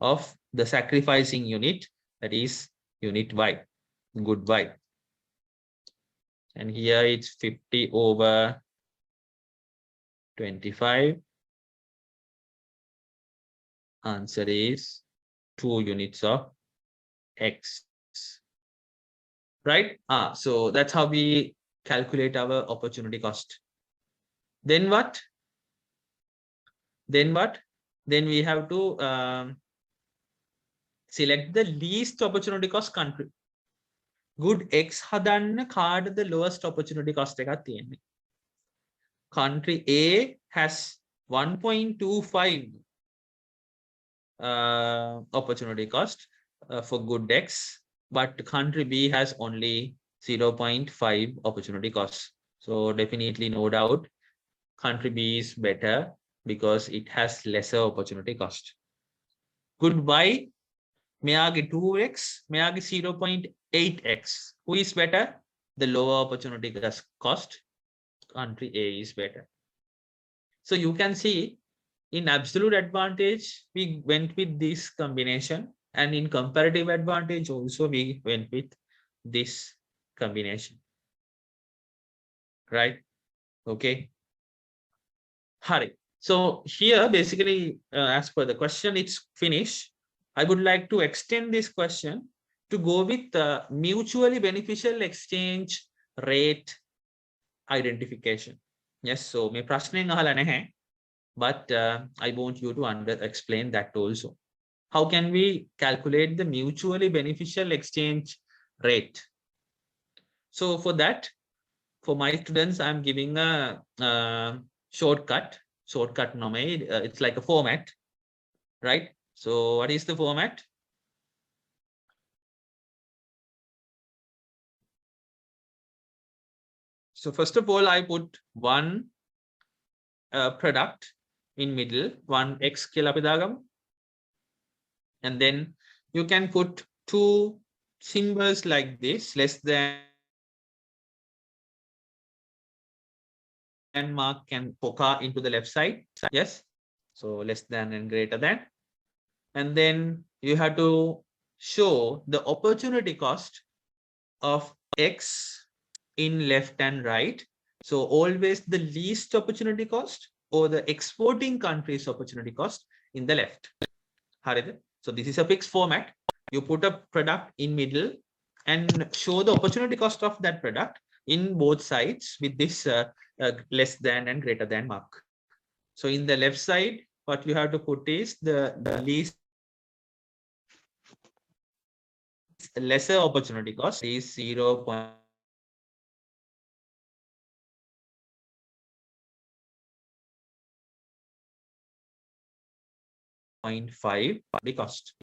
Of the sacrificing unit, that is unit y, good y. And here it's 50 over 25. Answer is 2 units of x. Right? So that's how we calculate our opportunity cost. Then what? Then what? Then we have to select the least opportunity cost country. Good x හදන්න කාටද the lowest opportunity cost එකක් තියෙන්නේ? Country A has 1.25 opportunity cost for good x, but country B has only 0.5 opportunity cost. So definitely, no doubt, country B is better because it has lesser opportunity cost. Good y, මෙයාගේ 2x, මෙයාගේ 0.8x. Who is better? The lower opportunity cost. Country A is better. So you can see in absolute advantage, we went with this combination, and in comparative advantage also we went with this combination. Right? Okay. Hari. So here basically, as per the question, it's finished. I would like to extend this question to go with mutually beneficial exchange rate identification. Yes, so me ප්‍රශ්නයෙන් අහලා නැහැ, but I want you to explain that also. How can we calculate the mutually beneficial exchange rate? So for that, for my students, I'm giving a shortcut nomade. It's like a format, right? So what is the format? So first of all, I put one product in middle, one x කියලා අපි දාගමු. And then you can put two symbols like this, less than mark can poker into the left side. Yes. So less than and greater than. And then you have to show the opportunity cost of x in left and right So always the least opportunity cost or the exporting country's opportunity cost in the left. So this is a fixed format. You put a product in middle and show the opportunity cost of that product in both sides with this less than and greater than mark. So in the left side, what you have to put is the least lesser opportunity cost is 0.5 the cost.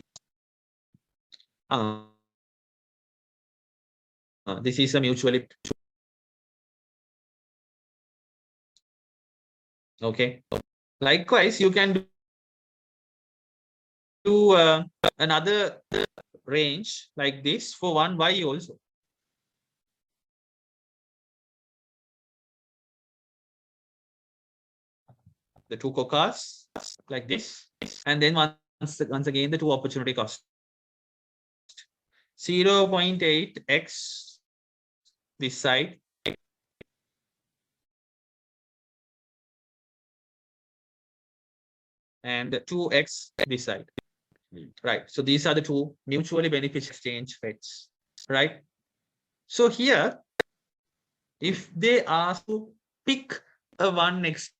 This is a mutually okay. Likewise, you can do another range like this for 1y also. The two cocas like this, and then once again the two opportunity cost 0.8x this side and 2x this side, right? So these are the two mutually beneficial exchange rates, right? So here, if they ask to pick a one exchange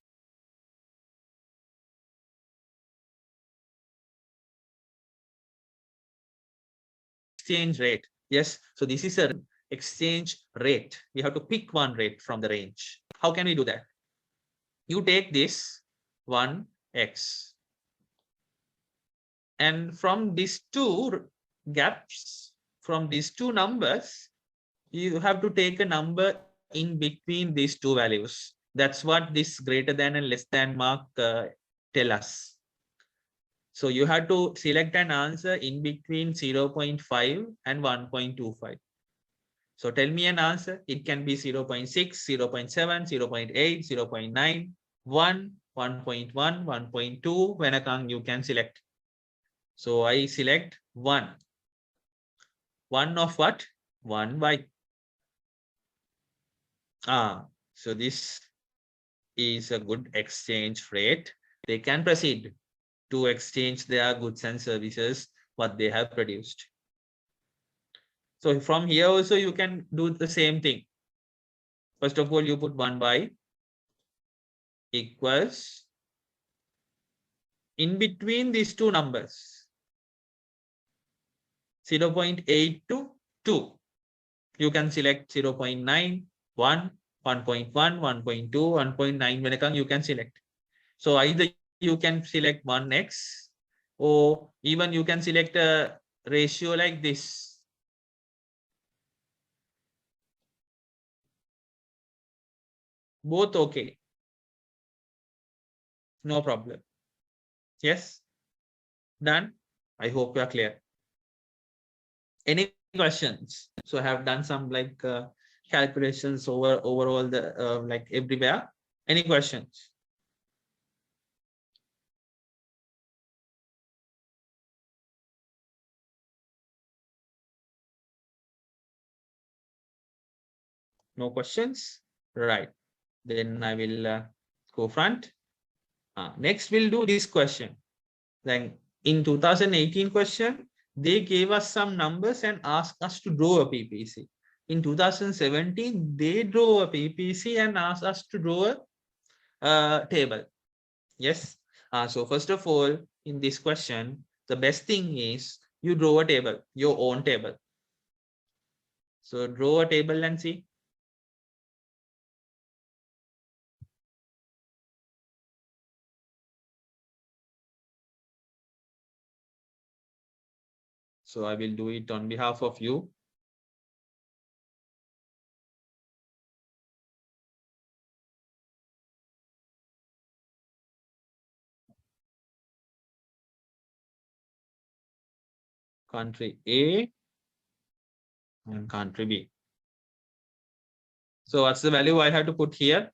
rate, yes, so this is a exchange rate. We have to pick one rate from the range. How can we do that? You take this 1x, and from these two gaps, from these two numbers, you have to take a number in between these two values. That's what this greater than and less than mark tell us. So you have to select an answer in between 0.5 and 1.25. So tell me an answer. It can be 0.6, 0.7, 0.8, 0.9, 1, 1.1, 1.2. When you can select. So I select 1. 1 of what? 1y. So this is a good exchange rate. They can proceed to exchange their goods and services what they have produced. So from here also you can do the same thing. First of all, you put 1y equals in between these two numbers 0.8 to 2. You can select 0.9, 1, 1.1, 1.2, 1.9. When you can select. So either you can select 1x or even you can select a ratio like this. Both okay. No problem. Yes. Done. I hope you are clear. Any questions? So I have done some like calculations overall the like everywhere. Any questions? No questions? Right. Then I will go front. Next, we'll do this question. Then in 2018 question, they gave us some numbers and asked us to draw a PPC. In 2017, they draw a PPC and asked us to draw a table. Yes. So first of all, in this question, the best thing is you draw a table, your own table. So draw a table and see. So I will do it on behalf of you. Country A and country B. So what's the value I have to put here?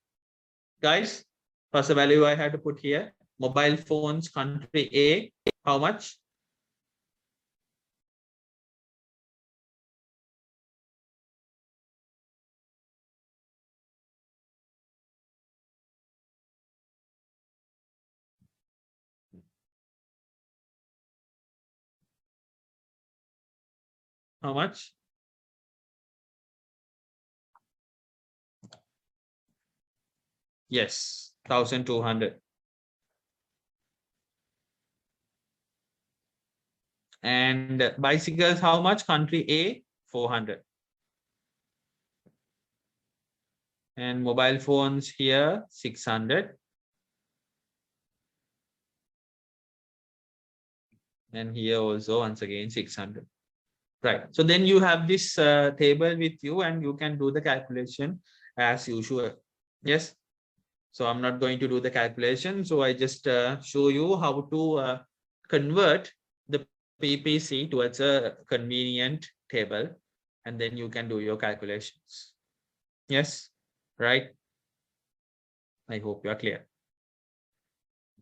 Guys, what's the value I have to put here? Mobile phones, country A, how much? How much? Yes, 1,200. And bicycles, how much? Country A, 400. And mobile phones here, 600. And here also, once again, 600. Right. So then you have this table with you and you can do the calculation as usual. Yes. So I'm not going to do the calculation. So I just show you how to convert the PPC towards a convenient table. And then you can do your calculations. Yes. Right. I hope you are clear.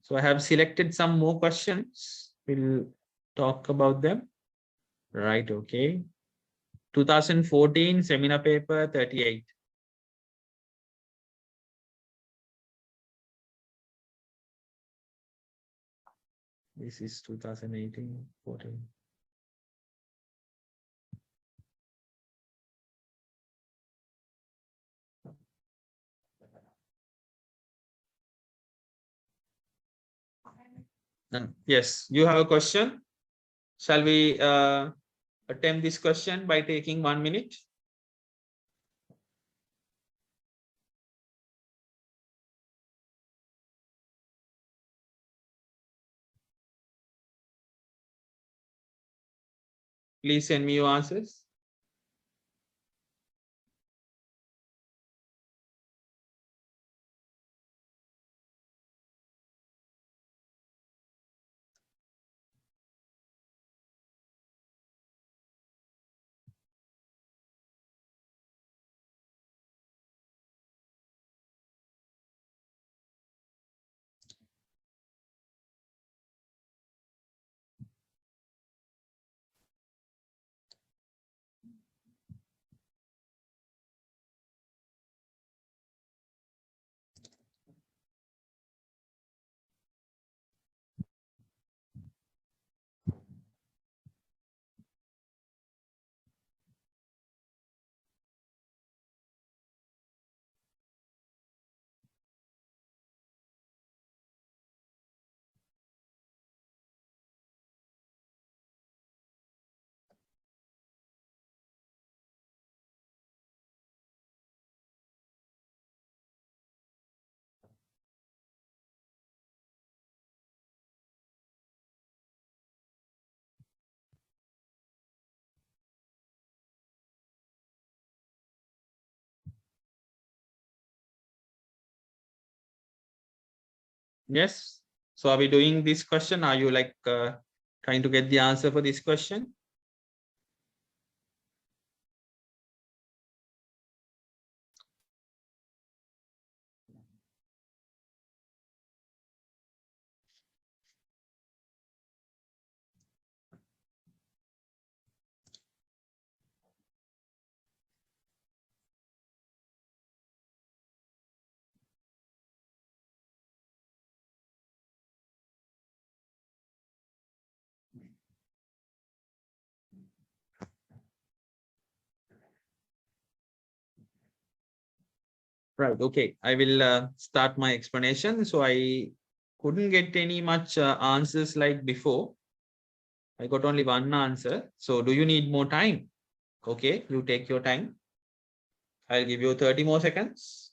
So I have selected some more questions. We'll talk about them. Right. Okay. 2014 seminar paper 38. This is 2018, 14. Yes, you have a question. Shall we attempt this question by taking 1 minute? Please send me your answers. Yes. So are we doing this question? Are you like trying to get the answer for this question? Right. Okay. I will start my explanation. So I couldn't get any much answers like before. I got only one answer. So do you need more time? Okay. You take your time. I'll give you 30 more seconds.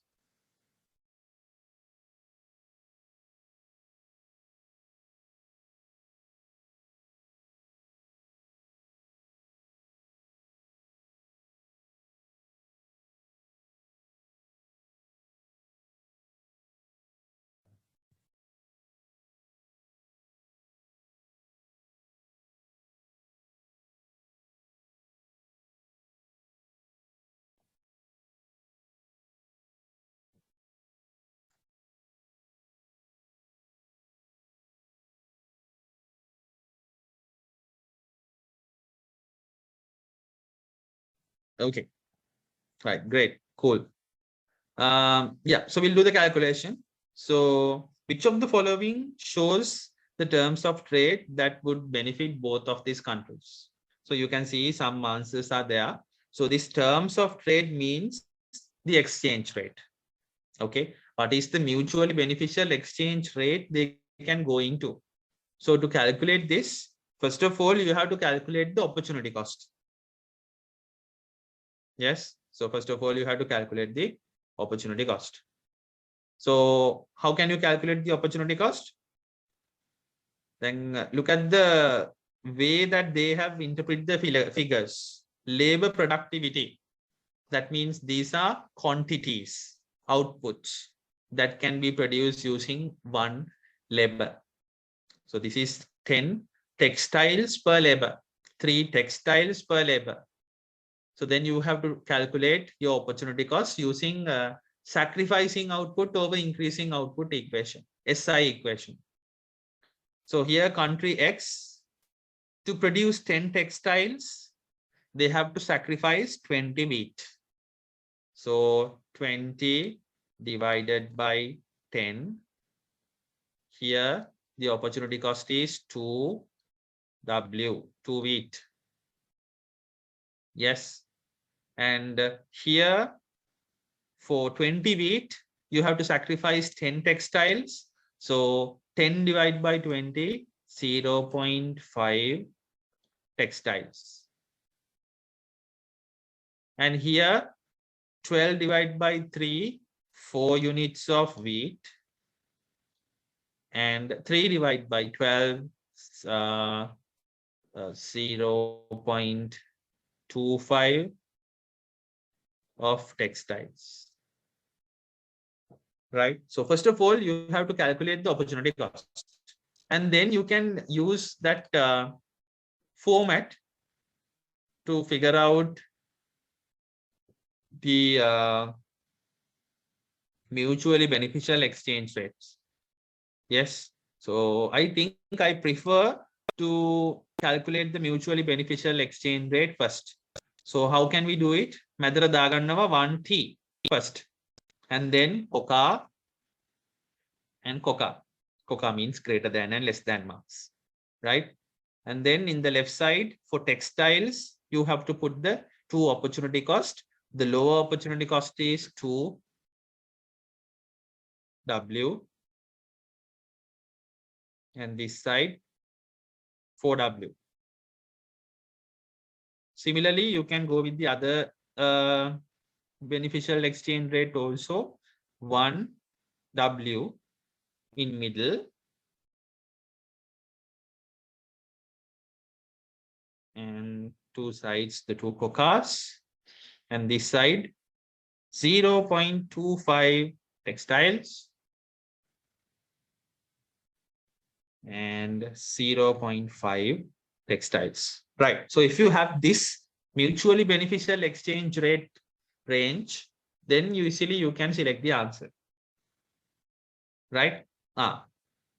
Okay. Right. Great. Cool. Yeah. So we'll do the calculation. So which of the following shows the terms of trade that would benefit both of these countries? So you can see some answers are there. So this terms of trade means the exchange rate. Okay. What is the mutually beneficial exchange rate they can go into? So to calculate this, first of all, you have to calculate the opportunity cost. Yes. So first of all, you have to calculate the opportunity cost. So how can you calculate the opportunity cost? Then look at the way that they have interpreted the figures. Labor productivity. That means these are quantities, outputs that can be produced using one labor. So this is 10 textiles per labor, 3 textiles per labor. So then you have to calculate your opportunity cost using sacrificing output over increasing output equation, SI equation. So here country X, to produce 10 textiles, they have to sacrifice 20 wheat. So 20 divided by 10. Here the opportunity cost is 2W, 2 wheat. Yes. And here for 20 wheat, you have to sacrifice 10 textiles. So 10 divided by 20, 0.5 textiles. And here 12 divided by 3, 4 units of wheat. And 3 divided by 12, 0.25 of textiles. Right. So first of all, you have to calculate the opportunity cost. And then you can use that format to figure out the mutually beneficial exchange rates. Yes. So I think I prefer to calculate the mutually beneficial exchange rate first. So how can we do it? Madara dagannawa 1T first. And then coca and coca. Coca means greater than and less than marks. Right? And then in the left side for textiles, you have to put the 2 opportunity cost. The lower opportunity cost is 2W. And this side 4W. Similarly, you can go with the other beneficial exchange rate also. 1W in middle. And 2 sides, the 2 cocas. And this side 0.25 textiles. And 0.5 textiles. Right. So if you have this mutually beneficial exchange rate range, then usually you can select the answer. Right?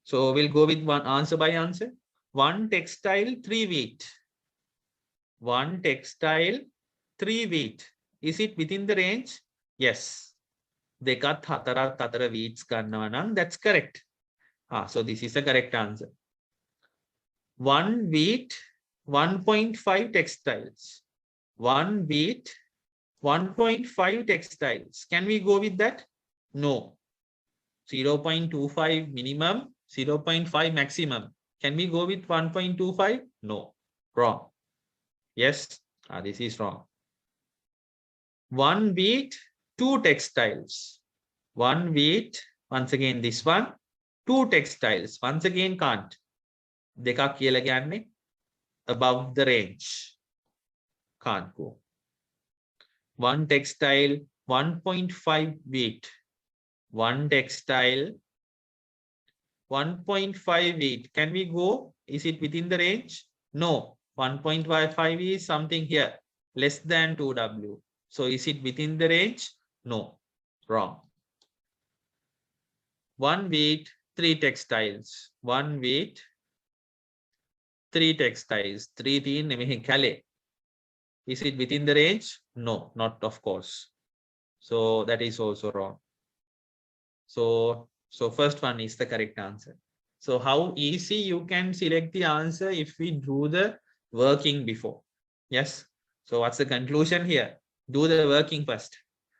So we'll go with one answer by answer. 1 textile, 3 wheat. 1 textile, 3 wheat. Is it within the range? Yes. Dekat hatara wheats gannawa nan, that's correct. So this is the correct answer. 1 wheat, 1.5 textiles. 1 wheat, 1.5 textiles. Can we go with that? No. 0.25 minimum, 0.5 maximum. Can we go with 1.25? No. Wrong. Yes. This is wrong. 1 wheat, 2 textiles. 1 wheat, once again this one. 2 textiles. Once again can't. Dekak කියලා කියන්නේ above the range. Can't go. 1 textile, 1.5 wheat. 1 textile, 1.5 wheat. Can we go? Is it within the range? No. 1.55 is something here. Less than 2W. So is it within the range? No. Wrong. 1 wheat, 3 textiles. 1 wheat, 3 textiles. 3 teen mehe kale. Is it within the range? No, not of course. So that is also wrong. So first one is the correct answer. So how easy you can select the answer if we do the working before. Yes. So what's the conclusion here? Do the working first,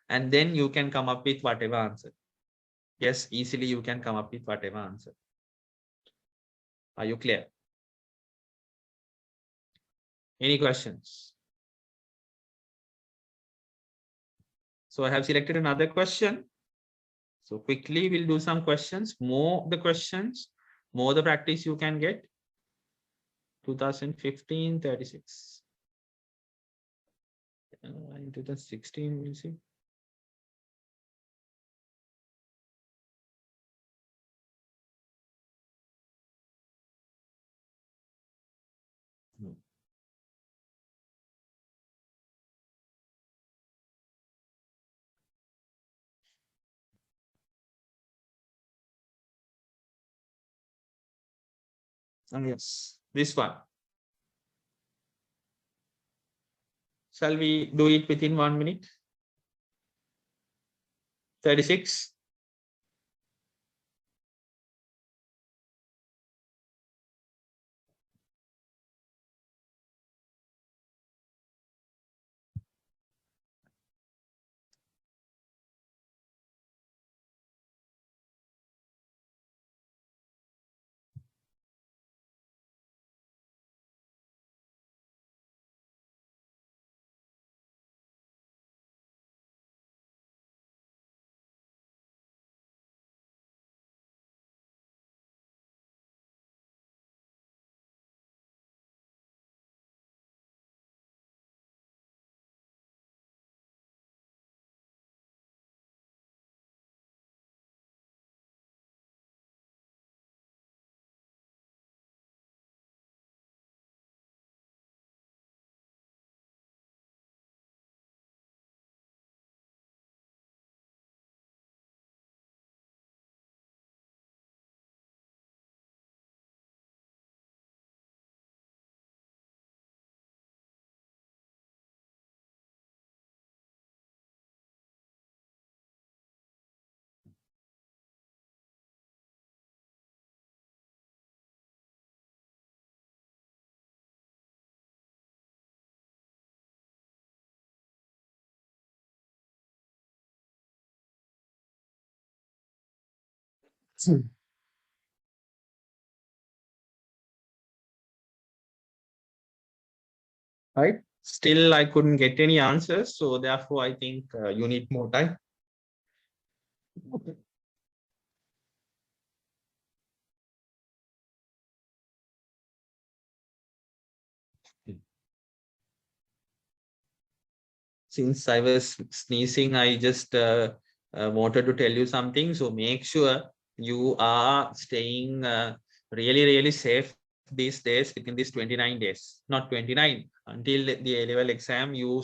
and then you can come up with whatever answer. Yes, easily you can come up with whatever answer. Are you clear? Any questions? So I have selected another question. So quickly we'll do some questions. More the questions, more the practice you can get. 2015, 36. In 2016, we'll see. Yes, this one. Shall we do it within 1 minute? 36. Right? Still, I couldn't get any answers. So therefore, I think you need more time. Since I was sneezing, I just wanted to tell you something. So make sure you are staying really, really safe these days within these 29 days. Not 29. Until the A-level exam, you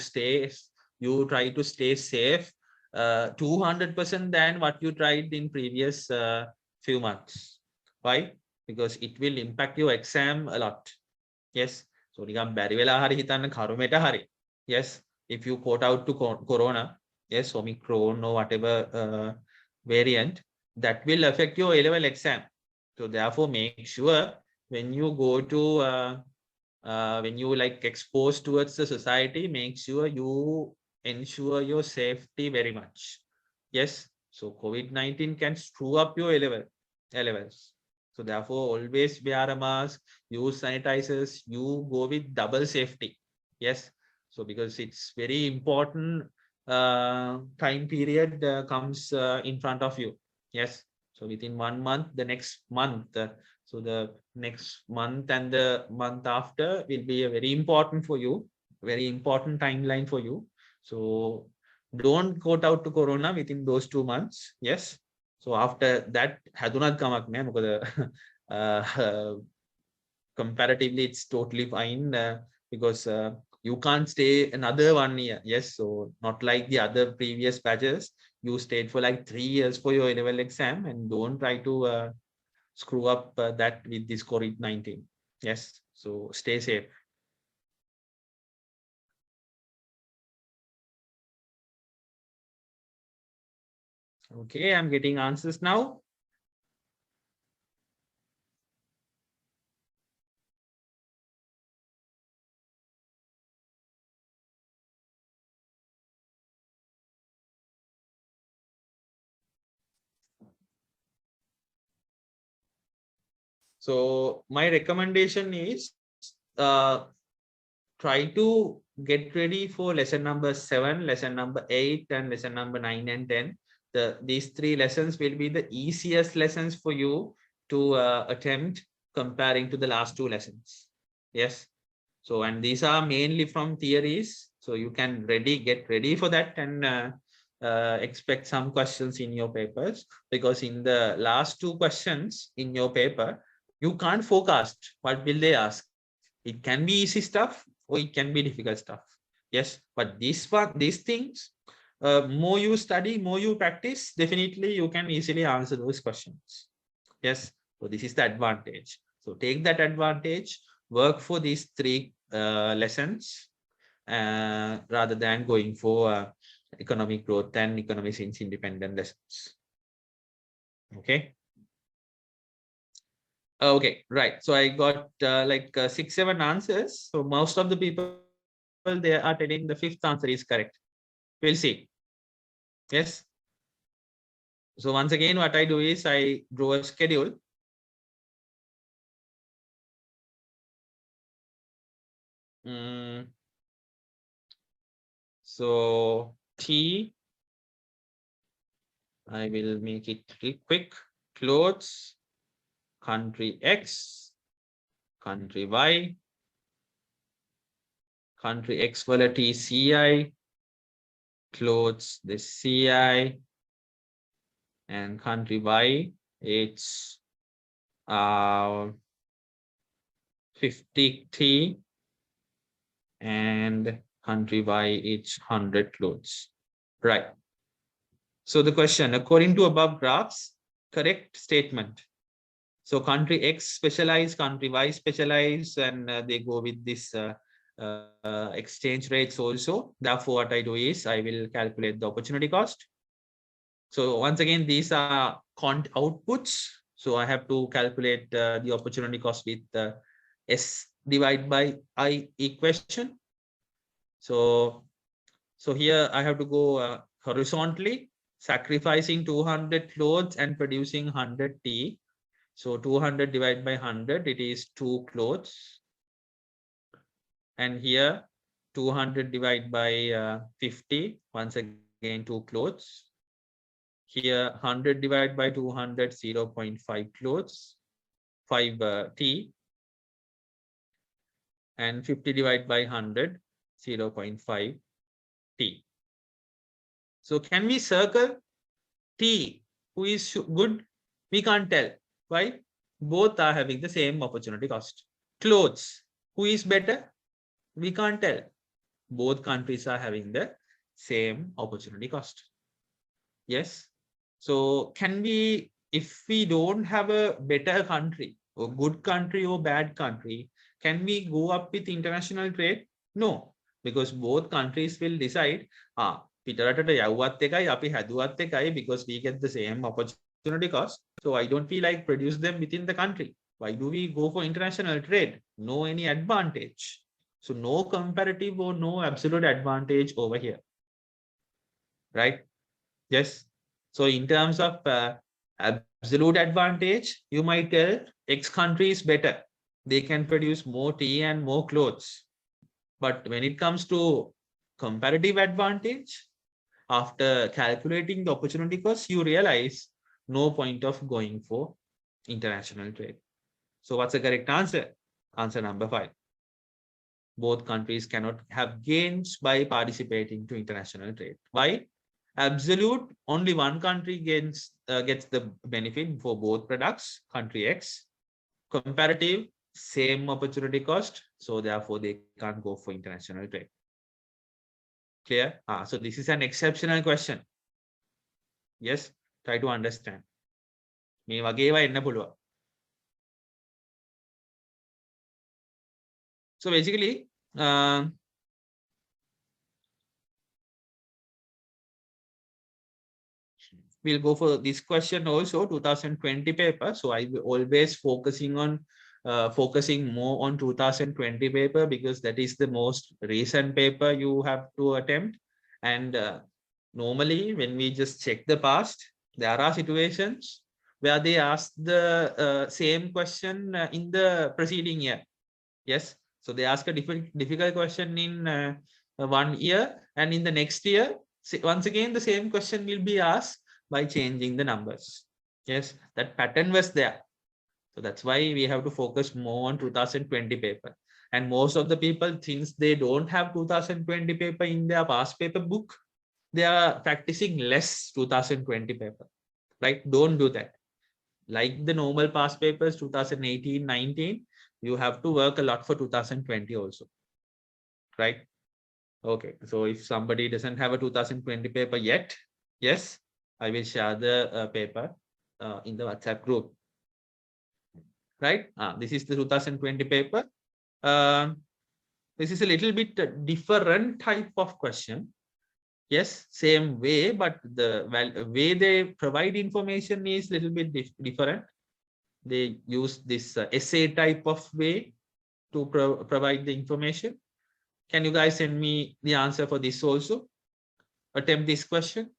try to stay safe 200% than what you tried in previous few months. Why? Because it will impact your exam a lot. Yes. So නිකන් බැරි වෙලා හරි හිතන්න කරුමෙට හරි. Yes. If you quote out to corona, yes, Omicron or whatever variant, that will affect your A-level exam. So therefore, make sure when you go to when you like exposed towards the society, make sure you ensure your safety very much. Yes. So COVID-19 can screw up your A-levels. So therefore, always wear a mask, use sanitizers, you go with double safety. Yes. So because it's very important time period comes in front of you. Yes. So within 1 month, the next month, so the next month and the month after will be a very important for you, very important timeline for you. So don't quote out to corona within those 2 months. Yes. So after that, hadunat kamak me comparatively it's totally fine because you can't stay another 1 year. Yes. So not like the other previous batches. You stayed for like 3 years for your A-level exam, and don't try to screw up that with this COVID-19. Yes. So stay safe. Okay. I'm getting answers now. So my recommendation is try to get ready for lesson number 7, lesson number 8, and lesson number 9 and 10. These 3 lessons will be the easiest lessons for you to attempt comparing to the last 2 lessons. Yes. So, and these are mainly from theories. So you can get ready for that and expect some questions in your papers, because in the last 2 questions in your paper, you can't forecast what will they ask. It can be easy stuff or it can be difficult stuff. Yes, but these things, more you study, more you practice, definitely you can easily answer those questions. Yes, so this is the advantage. So take that advantage, work for these 3 lessons rather than going for economic growth and economic sense independent lessons. Okay. Okay, right. So I got like 6, 7 answers. So most of the people, they are telling the 5th answer is correct. We'll see. Yes. So once again, what I do is I draw a schedule. So T, I will make it quick. Clothes, country X, country Y, country X wala TCI, clothes the CI, and country Y, it's 50T, and country Y, it's 100 clothes. Right. So the question, according to above graphs, correct statement. So country X specialize, country Y specialize, and they go with this exchange rates also. Therefore, what I do is I will calculate the opportunity cost. So once again, these are outputs. So I have to calculate the opportunity cost with S divided by I equation. So here I have to go horizontally, sacrificing 200 clothes and producing 100 T. So 200 divided by 100, it is 2 clothes. And here 200 divided by 50, once again 2 clothes. Here 100 divided by 200, 0.5 clothes, 5 T. And 50 divided by 100, 0.5 T. So can we circle T? Who is good? We can't tell. Why? Both are having the same opportunity cost. Clothes. Who is better? We can't tell. Both countries are having the same opportunity cost. Yes. So can we, if we don't have a better country or good country or bad country, can we go up with international trade? No, because both countries will decide, පිටරටට යවුවත් එකයි අපි හැදුවත් එකයි, because we get the same opportunity cost. So I don't feel like produce them within the country. Why do we go for international trade? No any advantage. So no comparative or no absolute advantage over here. Right? Yes. So in terms of absolute advantage, you might tell X country is better. They can produce more tea and more clothes. But when it comes to comparative advantage, after calculating the opportunity cost, you realize no point of going for international trade. So what's the correct answer? Answer number 5. Both countries cannot have gains by participating to international trade. Why? Absolute, only one country gets the benefit for both products, country X. Comparative, same opportunity cost, so therefore they can't go for international trade. Clear? So this is an exceptional question. Yes, try to understand. මේ වගේ ඒවා එන්න පුළුවන්. So basically we'll go for this question also, 2020 paper. So I will always focusing more on 2020 paper, because that is the most recent paper you have to attempt. And normally when we just check the past, there are situations where they asked the same question in the preceding year. Yes. So they ask a difficult question in 1 year, and in the next year, once again, the same question will be asked by changing the numbers. Yes, that pattern was there. So that's why we have to focus more on 2020 paper. And most of the people, since they don't have 2020 paper in their past paper book, they are practicing less 2020 paper. Right? Don't do that. Like the normal past papers, 2018, 19, you have to work a lot for 2020 also. Right? Okay. So if somebody doesn't have a 2020 paper yet, yes, I will share the paper in the WhatsApp group. Right? This is the 2020 paper. This is a little bit different type of question. Yes, same way, but the way they provide information is a little bit different. They use this essay type of way to provide the information. Can you guys send me the answer for this also? Attempt this question.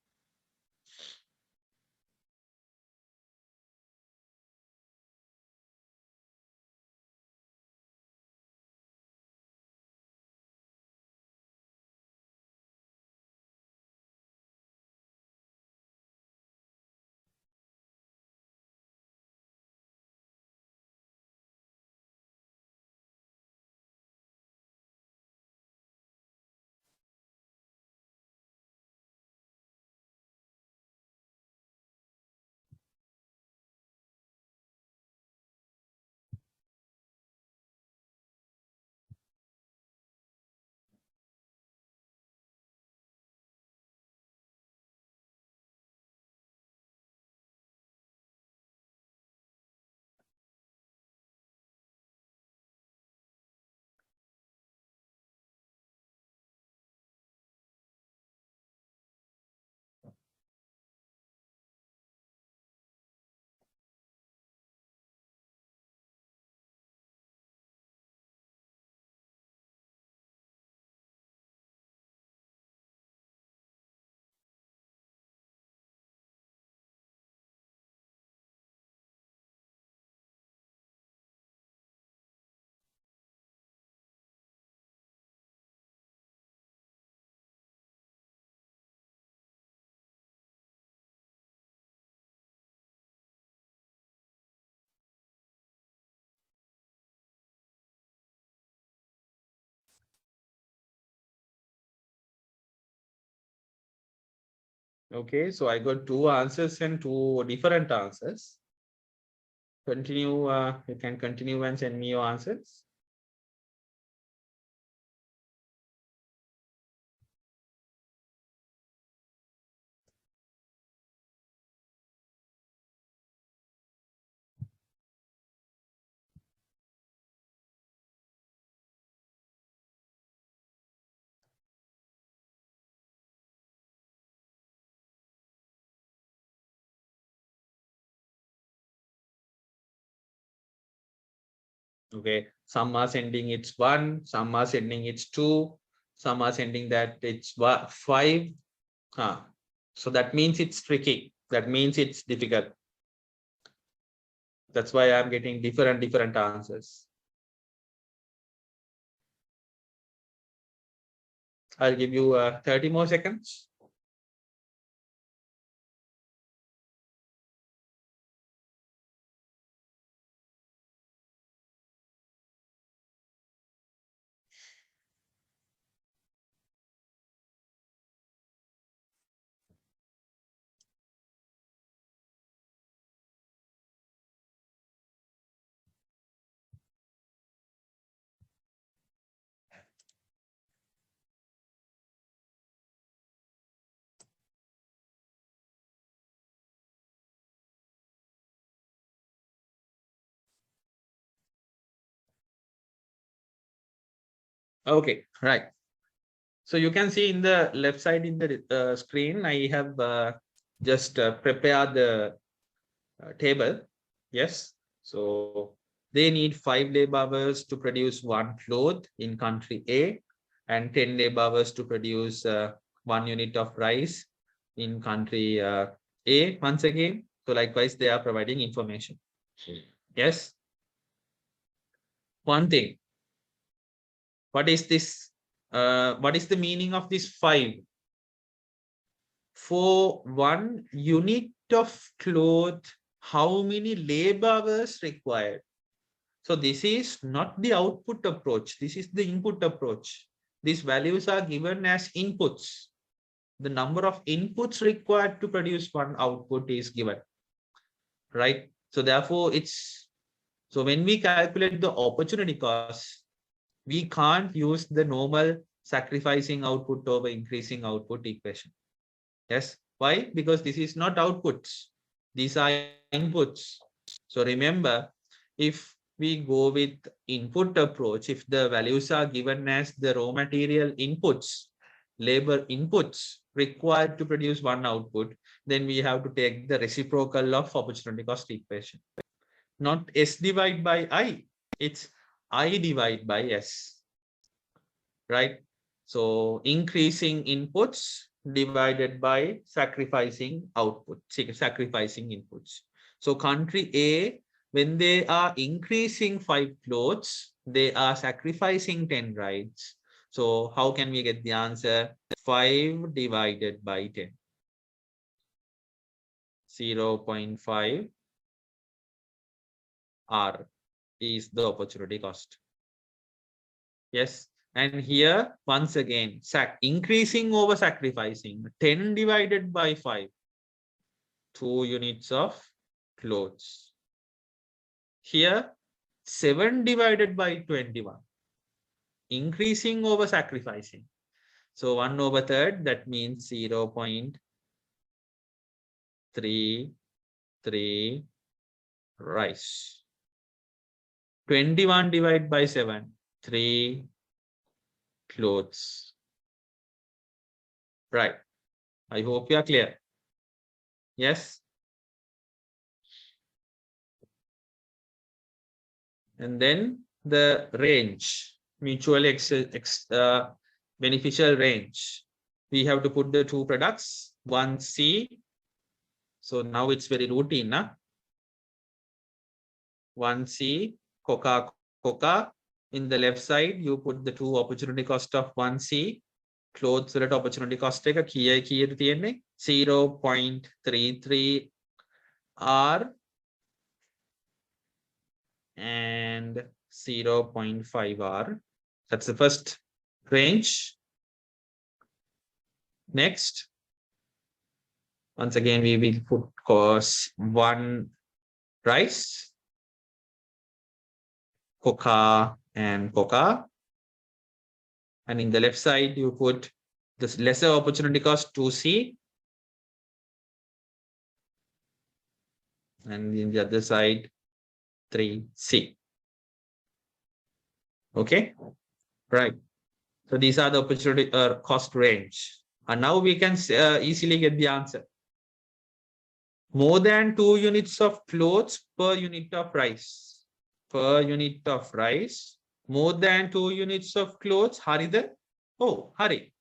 Okay, so I got two answers and two different answers. Continue. You can continue and send me your answers. Okay, some are sending it's 1, some are sending it's 2, some are sending that it's 5. So that means it's tricky. That means it's difficult. That's why I'm getting different answers. I'll give you 30 more seconds. Okay, right. So you can see in the left side in the screen, I have just prepared the table. Yes. So they need 5 labor hours to produce 1 cloth in country A and 10 labor hours to produce 1 unit of rice in country A once again. So likewise, they are providing information. Yes. One thing. What is this? What is the meaning of this 5? For 1 unit of cloth, how many labor hours required? So this is not the output approach. This is the input approach. These values are given as inputs. The number of inputs required to produce one output is given, right? So therefore, so when we calculate the opportunity cost, we can't use the normal sacrificing output over increasing output equation. Yes. Why? Because this is not outputs. These are inputs. So remember, if we go with input approach, if the values are given as the raw material inputs, labor inputs required to produce one output, then we have to take the reciprocal of opportunity cost equation. Not S divided by I, it's I divided by S, right? So increasing inputs divided by sacrificing output, sacrificing inputs. So country A, when they are increasing 5 clothes, they are sacrificing 10 rides. So how can we get the answer? 5 divided by 10. 0.5 R is the opportunity cost. Yes. And here, once again, increasing over sacrificing, 10 divided by 5, 2 units of clothes. Here, 7 divided by 21, increasing over sacrificing. So 1/3, that means 0.33 rice. 21 divided by 7, 3 clothes. Right. I hope you are clear. Yes. And then the range, mutually beneficial range. We have to put the 2 products, 1C. So now it's very routine, nah? 1C, Coca. In the left side, you put the 2 opportunity cost of 1C. Clothes rate opportunity cost එක කීයද තියෙන්නේ 0.33 R and 0.5 R. That's the first range. Next, once again, we will put cost 1 rice, Coca and Coca. And in the left side, you put this lesser opportunity cost 2C. And in the other side, 3C. Okay, right. So these are the opportunity cost range. And now we can easily get the answer. More than 2 units of clothes per unit of rice. Per unit of rice. More than 2 units of clothes. Harida? Oh, Hari.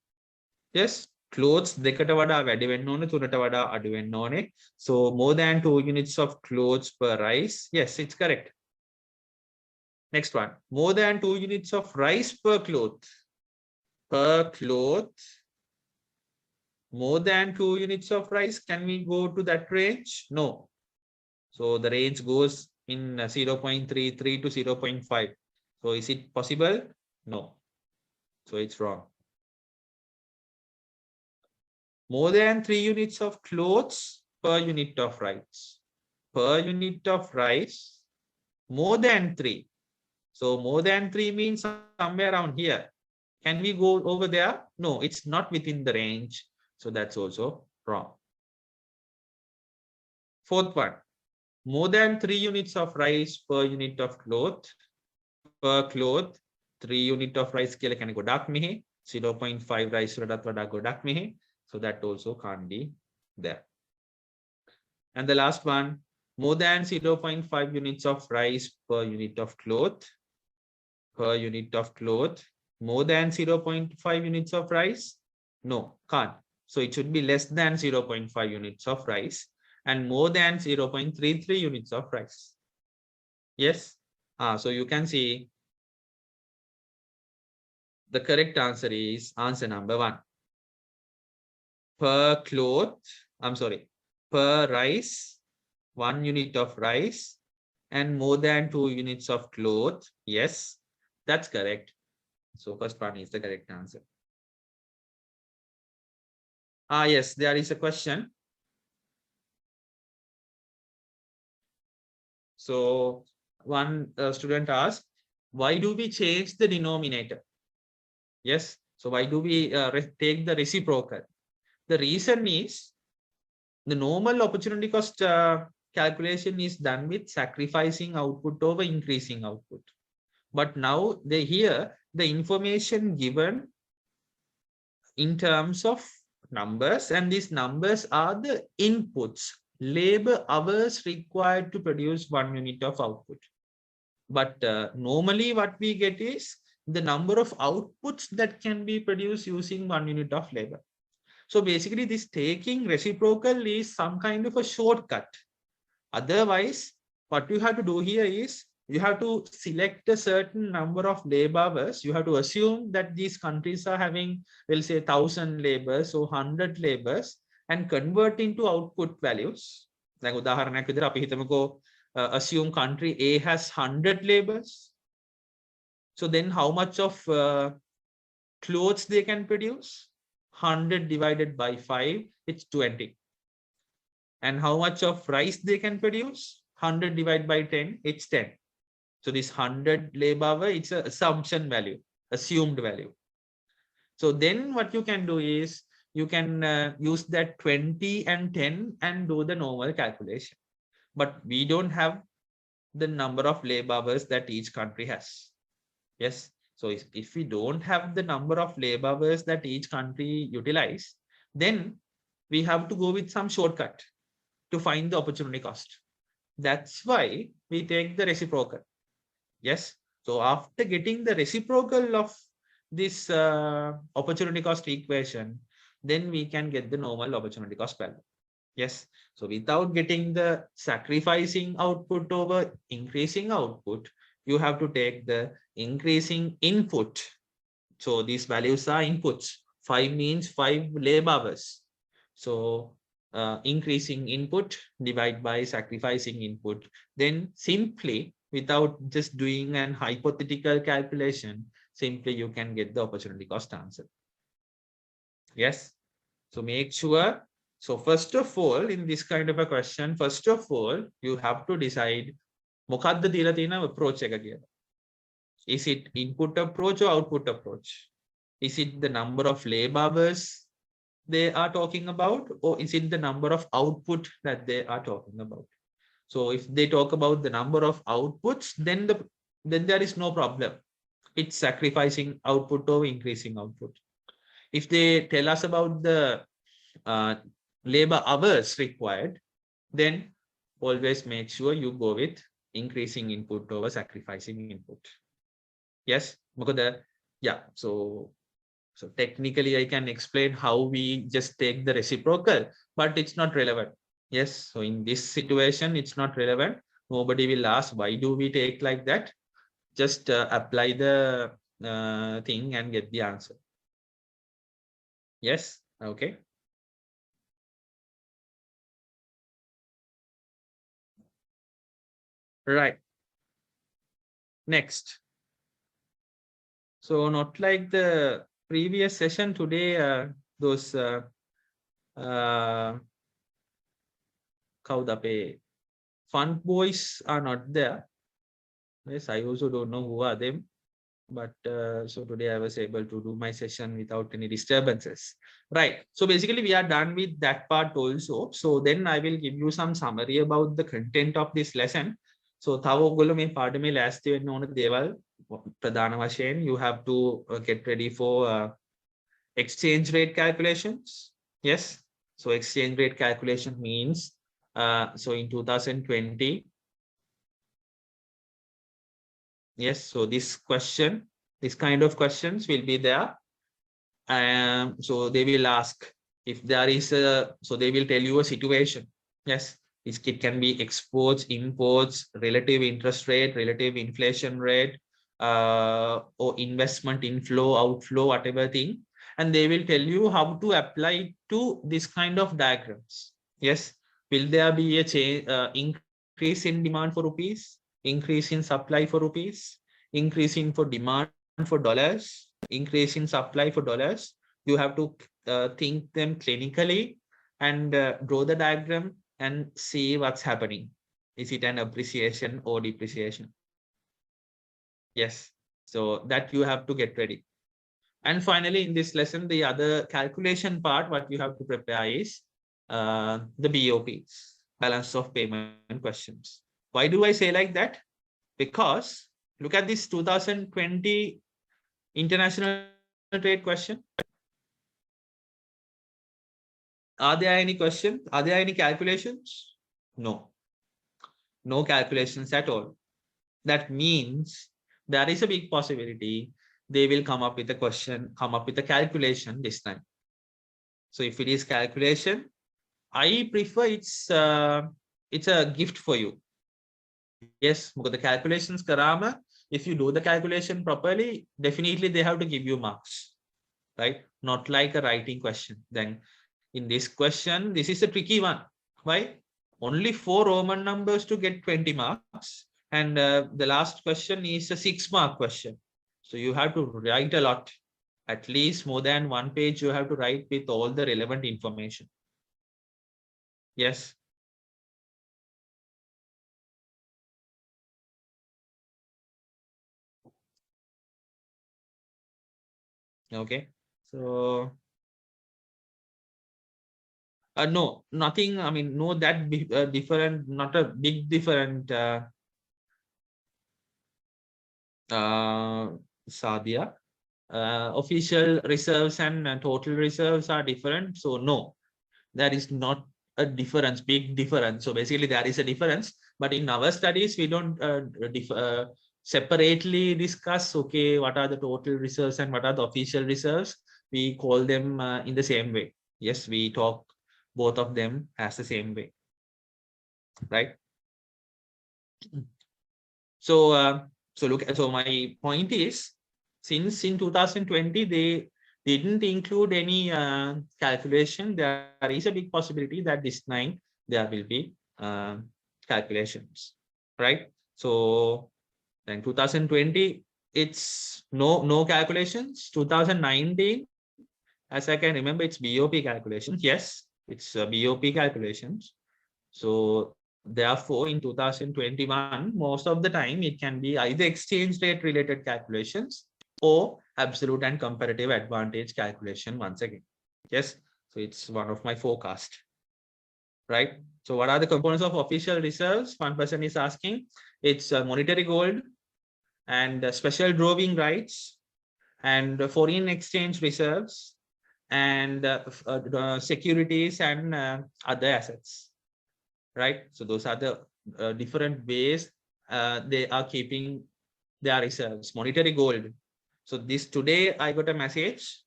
Yes, clothes දෙකට වඩා වැඩි වෙන්න ඕනේ, තුනට වඩා අඩු වෙන්න ඕනේ. So more than 2 units of clothes per rice. Yes, it's correct. Next one. More than 2 units of rice per cloth. Per cloth. More than 2 units of rice. Can we go to that range? No. So the range goes in 0.33 to 0.5. So is it possible? No. So it's wrong. More than 3 units of clothes per unit of rice. Per unit of rice, more than 3. So more than 3 means somewhere around here. Can we go over there? No, it's not within the range. So that's also wrong. Fourth one, more than 3 units of rice per unit of cloth. Per cloth, 3 unit of rice කියලා කියන්නේ ගොඩක් මෙහි 0.5 rice වලටත් වඩා ගොඩක් මෙහි. So that also can't be there. And the last one, more than 0.5 units of rice per unit of cloth. Per unit of cloth. More than 0.5 units of rice? No, can't. So it should be less than 0.5 units of rice. and more than 0.33 units of rice. Yes. So you can see the correct answer is answer number 1. Per cloth, per rice, 1 unit of rice and more than 2 units of cloth. Yes, that's correct. So first one is the correct answer. Yes, there is a question. So one student asked, why do we change the denominator? Yes. So why do we take the reciprocal? The reason is the normal opportunity cost calculation is done with sacrificing output over increasing output. But now here the information given in terms of numbers, and these numbers are the inputs, labor hours required to produce 1 unit of output. But normally what we get is the number of outputs that can be produced using 1 unit of labor. So basically this taking reciprocal is some kind of a shortcut. Otherwise, what you have to do here is you have to select a certain number of labor hours. You have to assume that these countries are having, we'll say 1,000 labors or 100 labors and convert into output values. Like උදාහරණයක් විදිහට අපි හිතමුකෝ assume country A has 100 labors. So then how much of clothes they can produce? 100 divided by 5, it's 20. And how much of rice they can produce? 100 divided by 10, it's 10. So this 100 labor hour, it's an assumption value, assumed value. So then what you can do is you can use that 20 and 10 and do the normal calculation. But we don't have the number of labor hours that each country has. Yes. So if we don't have the number of labor hours that each country utilize, then we have to go with some shortcut to find the opportunity cost. That's why we take the reciprocal. Yes. So after getting the reciprocal of this opportunity cost equation, then we can get the normal opportunity cost value. Yes. So without getting the sacrificing output over increasing output, you have to take the increasing input. So these values are inputs. 5 means 5 labor hours. So increasing input divided by sacrificing input. Then simply, without just doing an hypothetical calculation, simply you can get the opportunity cost answer. Yes. So make sure. So first of all, in this kind of a question, first of all, you have to decide මොකක්ද දීලා තියෙන approach එක කියලා. Is it input approach or output approach? Is it the number of labor hours they are talking about, or is it the number of output that they are talking about? So if they talk about the number of outputs, then there is no problem. It's sacrificing output over increasing output. If they tell us about the labor hours required, then always make sure you go with increasing input over sacrificing input. Yes. Yeah. So technically I can explain how we just take the reciprocal, but it's not relevant. Yes. So in this situation, it's not relevant. Nobody will ask, why do we take like that? Just apply the thing and get the answer. Yes. Okay. Right. Next. So not like the previous session today, those fun boys are not there. Yes, I also don't know who are them, but so today I was able to do my session without any disturbances. Right. So basically we are done with that part also. So then I will give you some summary about the content of this lesson. So තව ඔයගොල්ලෝ මේ පාඩමේ ලෑස්ති වෙන්න ඕන දේවල් ප්‍රධාන වශයෙන් you have to get ready for exchange rate calculations. Yes. So exchange rate calculation means so in 2020. Yes. So this kind of questions will be there. So they will ask if there is so they will tell you a situation. Yes, it can be exports, imports, relative interest rate, relative inflation rate, or investment inflow, outflow, whatever thing. And they will tell you how to apply it to this kind of diagrams. Yes, will there be a change, increase in demand for rupees, increase in supply for rupees, increase in for demand for dollars, increase in supply for dollars? You have to think them clinically and draw the diagram and see what's happening. Is it an appreciation or depreciation? Yes. So that you have to get ready. And finally, in this lesson, the other calculation part, what you have to prepare is the BOPs, balance of payment questions. Why do I say like that? Because look at this 2020 international trade question. Are there any questions? Are there any calculations? No, no calculations at all. That means there is a big possibility they will come up with a question, come up with a calculation this time. So if it is calculation, I prefer it's a gift for you. Yes, because the calculations karama, if you do the calculation properly, definitely they have to give you marks, right? Not like a writing question. Then in this question, this is a tricky one. Why? Only 4 Roman numbers to get 20 marks. And the last question is a 6-mark question. So you have to write a lot. At least more than one page you have to write with all the relevant information. Yes. Okay. So no, nothing. I mean, no that different, not a big different. Sadia. Official reserves and total reserves are different. So no, there is not a difference, big difference. So basically there is a difference, but in our studies, we don't separately discuss, okay, what are the total reserves and what are the official reserves. We call them in the same way. Yes, we talk both of them as the same way, right? So, so my point is, since in 2020 they didn't include any calculation, there is a big possibility that this time there will be calculations, right? So then 2020, it's no calculations. 2019, as I can remember, it's BOP calculations. Yes, it's BOP calculations. So therefore, in 2021, most of the time it can be either exchange rate related calculations or absolute and comparative advantage calculation once again. Yes, so it's one of my forecast, right? So what are the components of official reserves? One person is asking. It's monetary gold and special drawing rights and foreign exchange reserves and securities and other assets, right? So those are the different ways they are keeping their reserves. Monetary gold. So this today I got a message,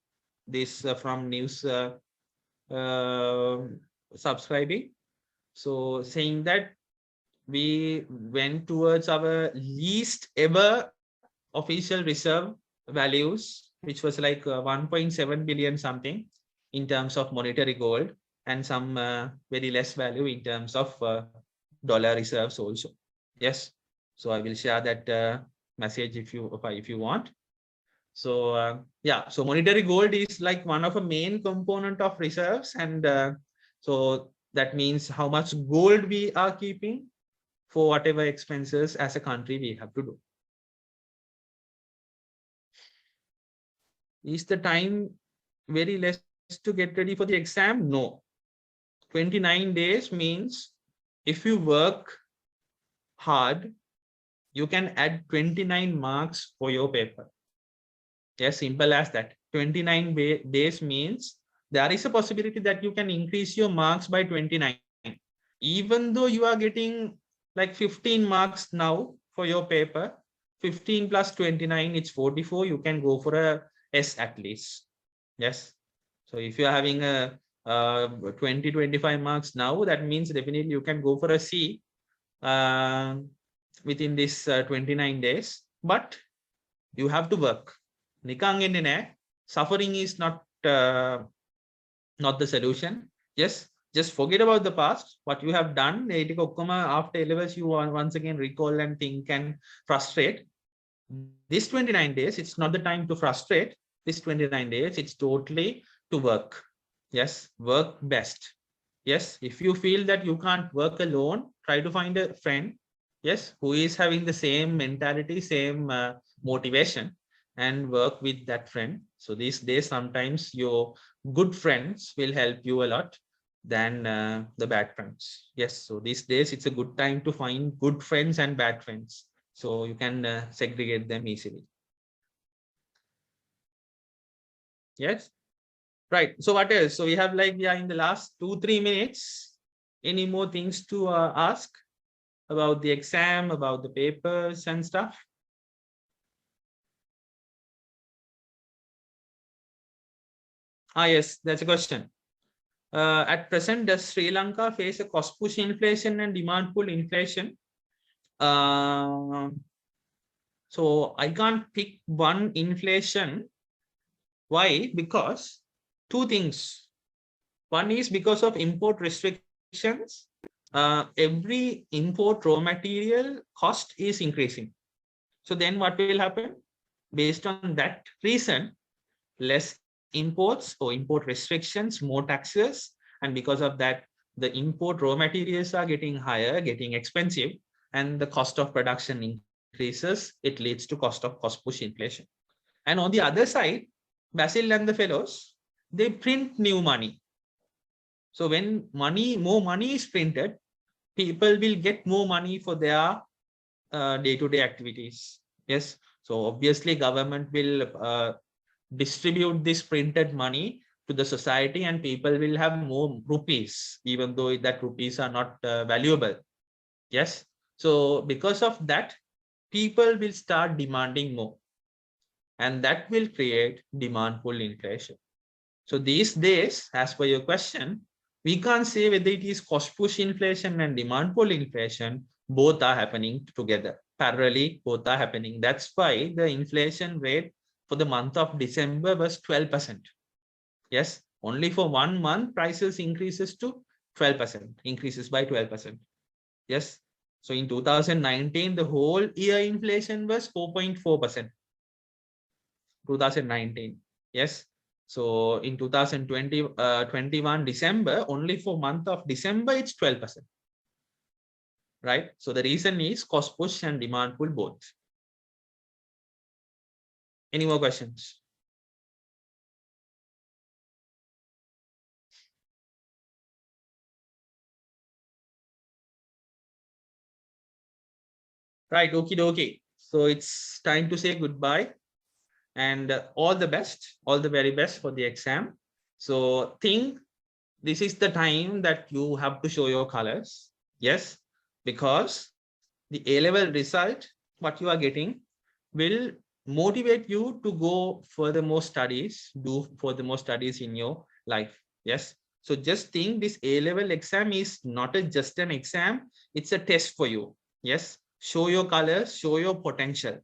this from news subscribing. So saying that we went towards our least ever official reserve values, which was like 1.7 billion something in terms of monetary gold and some very less value in terms of dollar reserves also. Yes. So I will share that message if you want. So yeah, so monetary gold is like one of a main component of reserves, and so that means how much gold we are keeping for whatever expenses as a country we have to do. Is the time very less to get ready for the exam? No. 29 days means if you work hard, you can add 29 marks for your paper. Yes, simple as that. 29 days means there is a possibility that you can increase your marks by 29. Even though you are getting like 15 marks now for your paper, 15 plus 29, it's 44. You can go for a S at least. Yes. So if you're having a 20, 25 marks now, that means definitely you can go for a C within this 29 days. But you have to work. Suffering is not the solution. Just forget about the past, what you have done. After A levels, you once again recall and think and frustrate. This 29 days, it's not the time to frustrate. This 29 days, it's totally to work. Yes, work best. Yes, if you feel that you can't work alone, try to find a friend, yes, who is having the same mentality, same motivation, and work with that friend. So these days, sometimes your good friends will help you a lot than the bad friends. Yes, so these days, it's a good time to find good friends and bad friends. So you can segregate them easily. Yes. Right. So what else? So we have in the last 2-3 minutes, any more things to ask about the exam, about the papers and stuff? Yes, that's a question. At present, does Sri Lanka face a cost push inflation and demand pull inflation? So I can't pick one inflation. Why? Because two things. One is because of import restrictions. Every import raw material cost is increasing. So then what will happen? Based on that reason, less imports or import restrictions, more taxes. And because of that, the import raw materials are getting higher, getting expensive, and the cost of production increases. It leads to cost push inflation. And on the other side, Basil and the fellows, they print new money. So when more money is printed, people will get more money for their day-to-day activities. Yes. So obviously government will distribute this printed money to the society, and people will have more rupees, even though that rupees are not valuable. Yes. So because of that, people will start demanding more, and that will create demand pull inflation. So these days, as per your question, we can't say whether it is cost push inflation and demand pull inflation. Both are happening together. Parallelly, both are happening. That's why the inflation rate for the month of December was 12%. Yes, only for 1 month, prices increases to 12%, increases by 12%. Yes. So in 2019, the whole year inflation was 4.4%. 2019. Yes. So in 2020, 21 December, only for month of December, it's 12%. Right. So the reason is cost push and demand pull both. Any more questions? Right. Okay. Okay. So it's time to say goodbye, and all the best, all the very best for the exam. So think this is the time that you have to show your colors. Yes, because the A-level result, what you are getting, will motivate you to go further more studies, do further more studies in your life. Yes. So just think this A-level exam is not just an exam, it's a test for you. Yes. Show your colors, show your potential,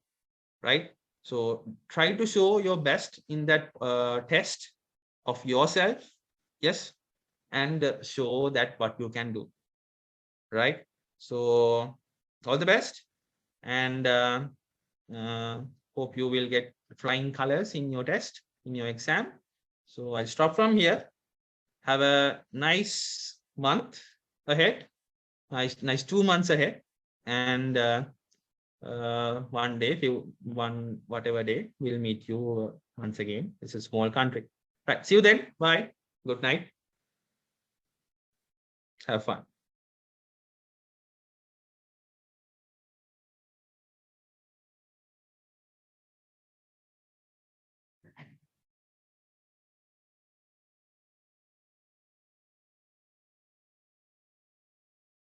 right? So try to show your best in that test of yourself. Yes. And show that what you can do, right? So all the best, and uh, hope you will get flying colors in your test, in your exam. So I'll stop from here. Have a nice month ahead, nice 2 months ahead, and one day, whatever day, we'll meet you once again. It's a small country. Right. See you then. Bye. Good night. Have fun.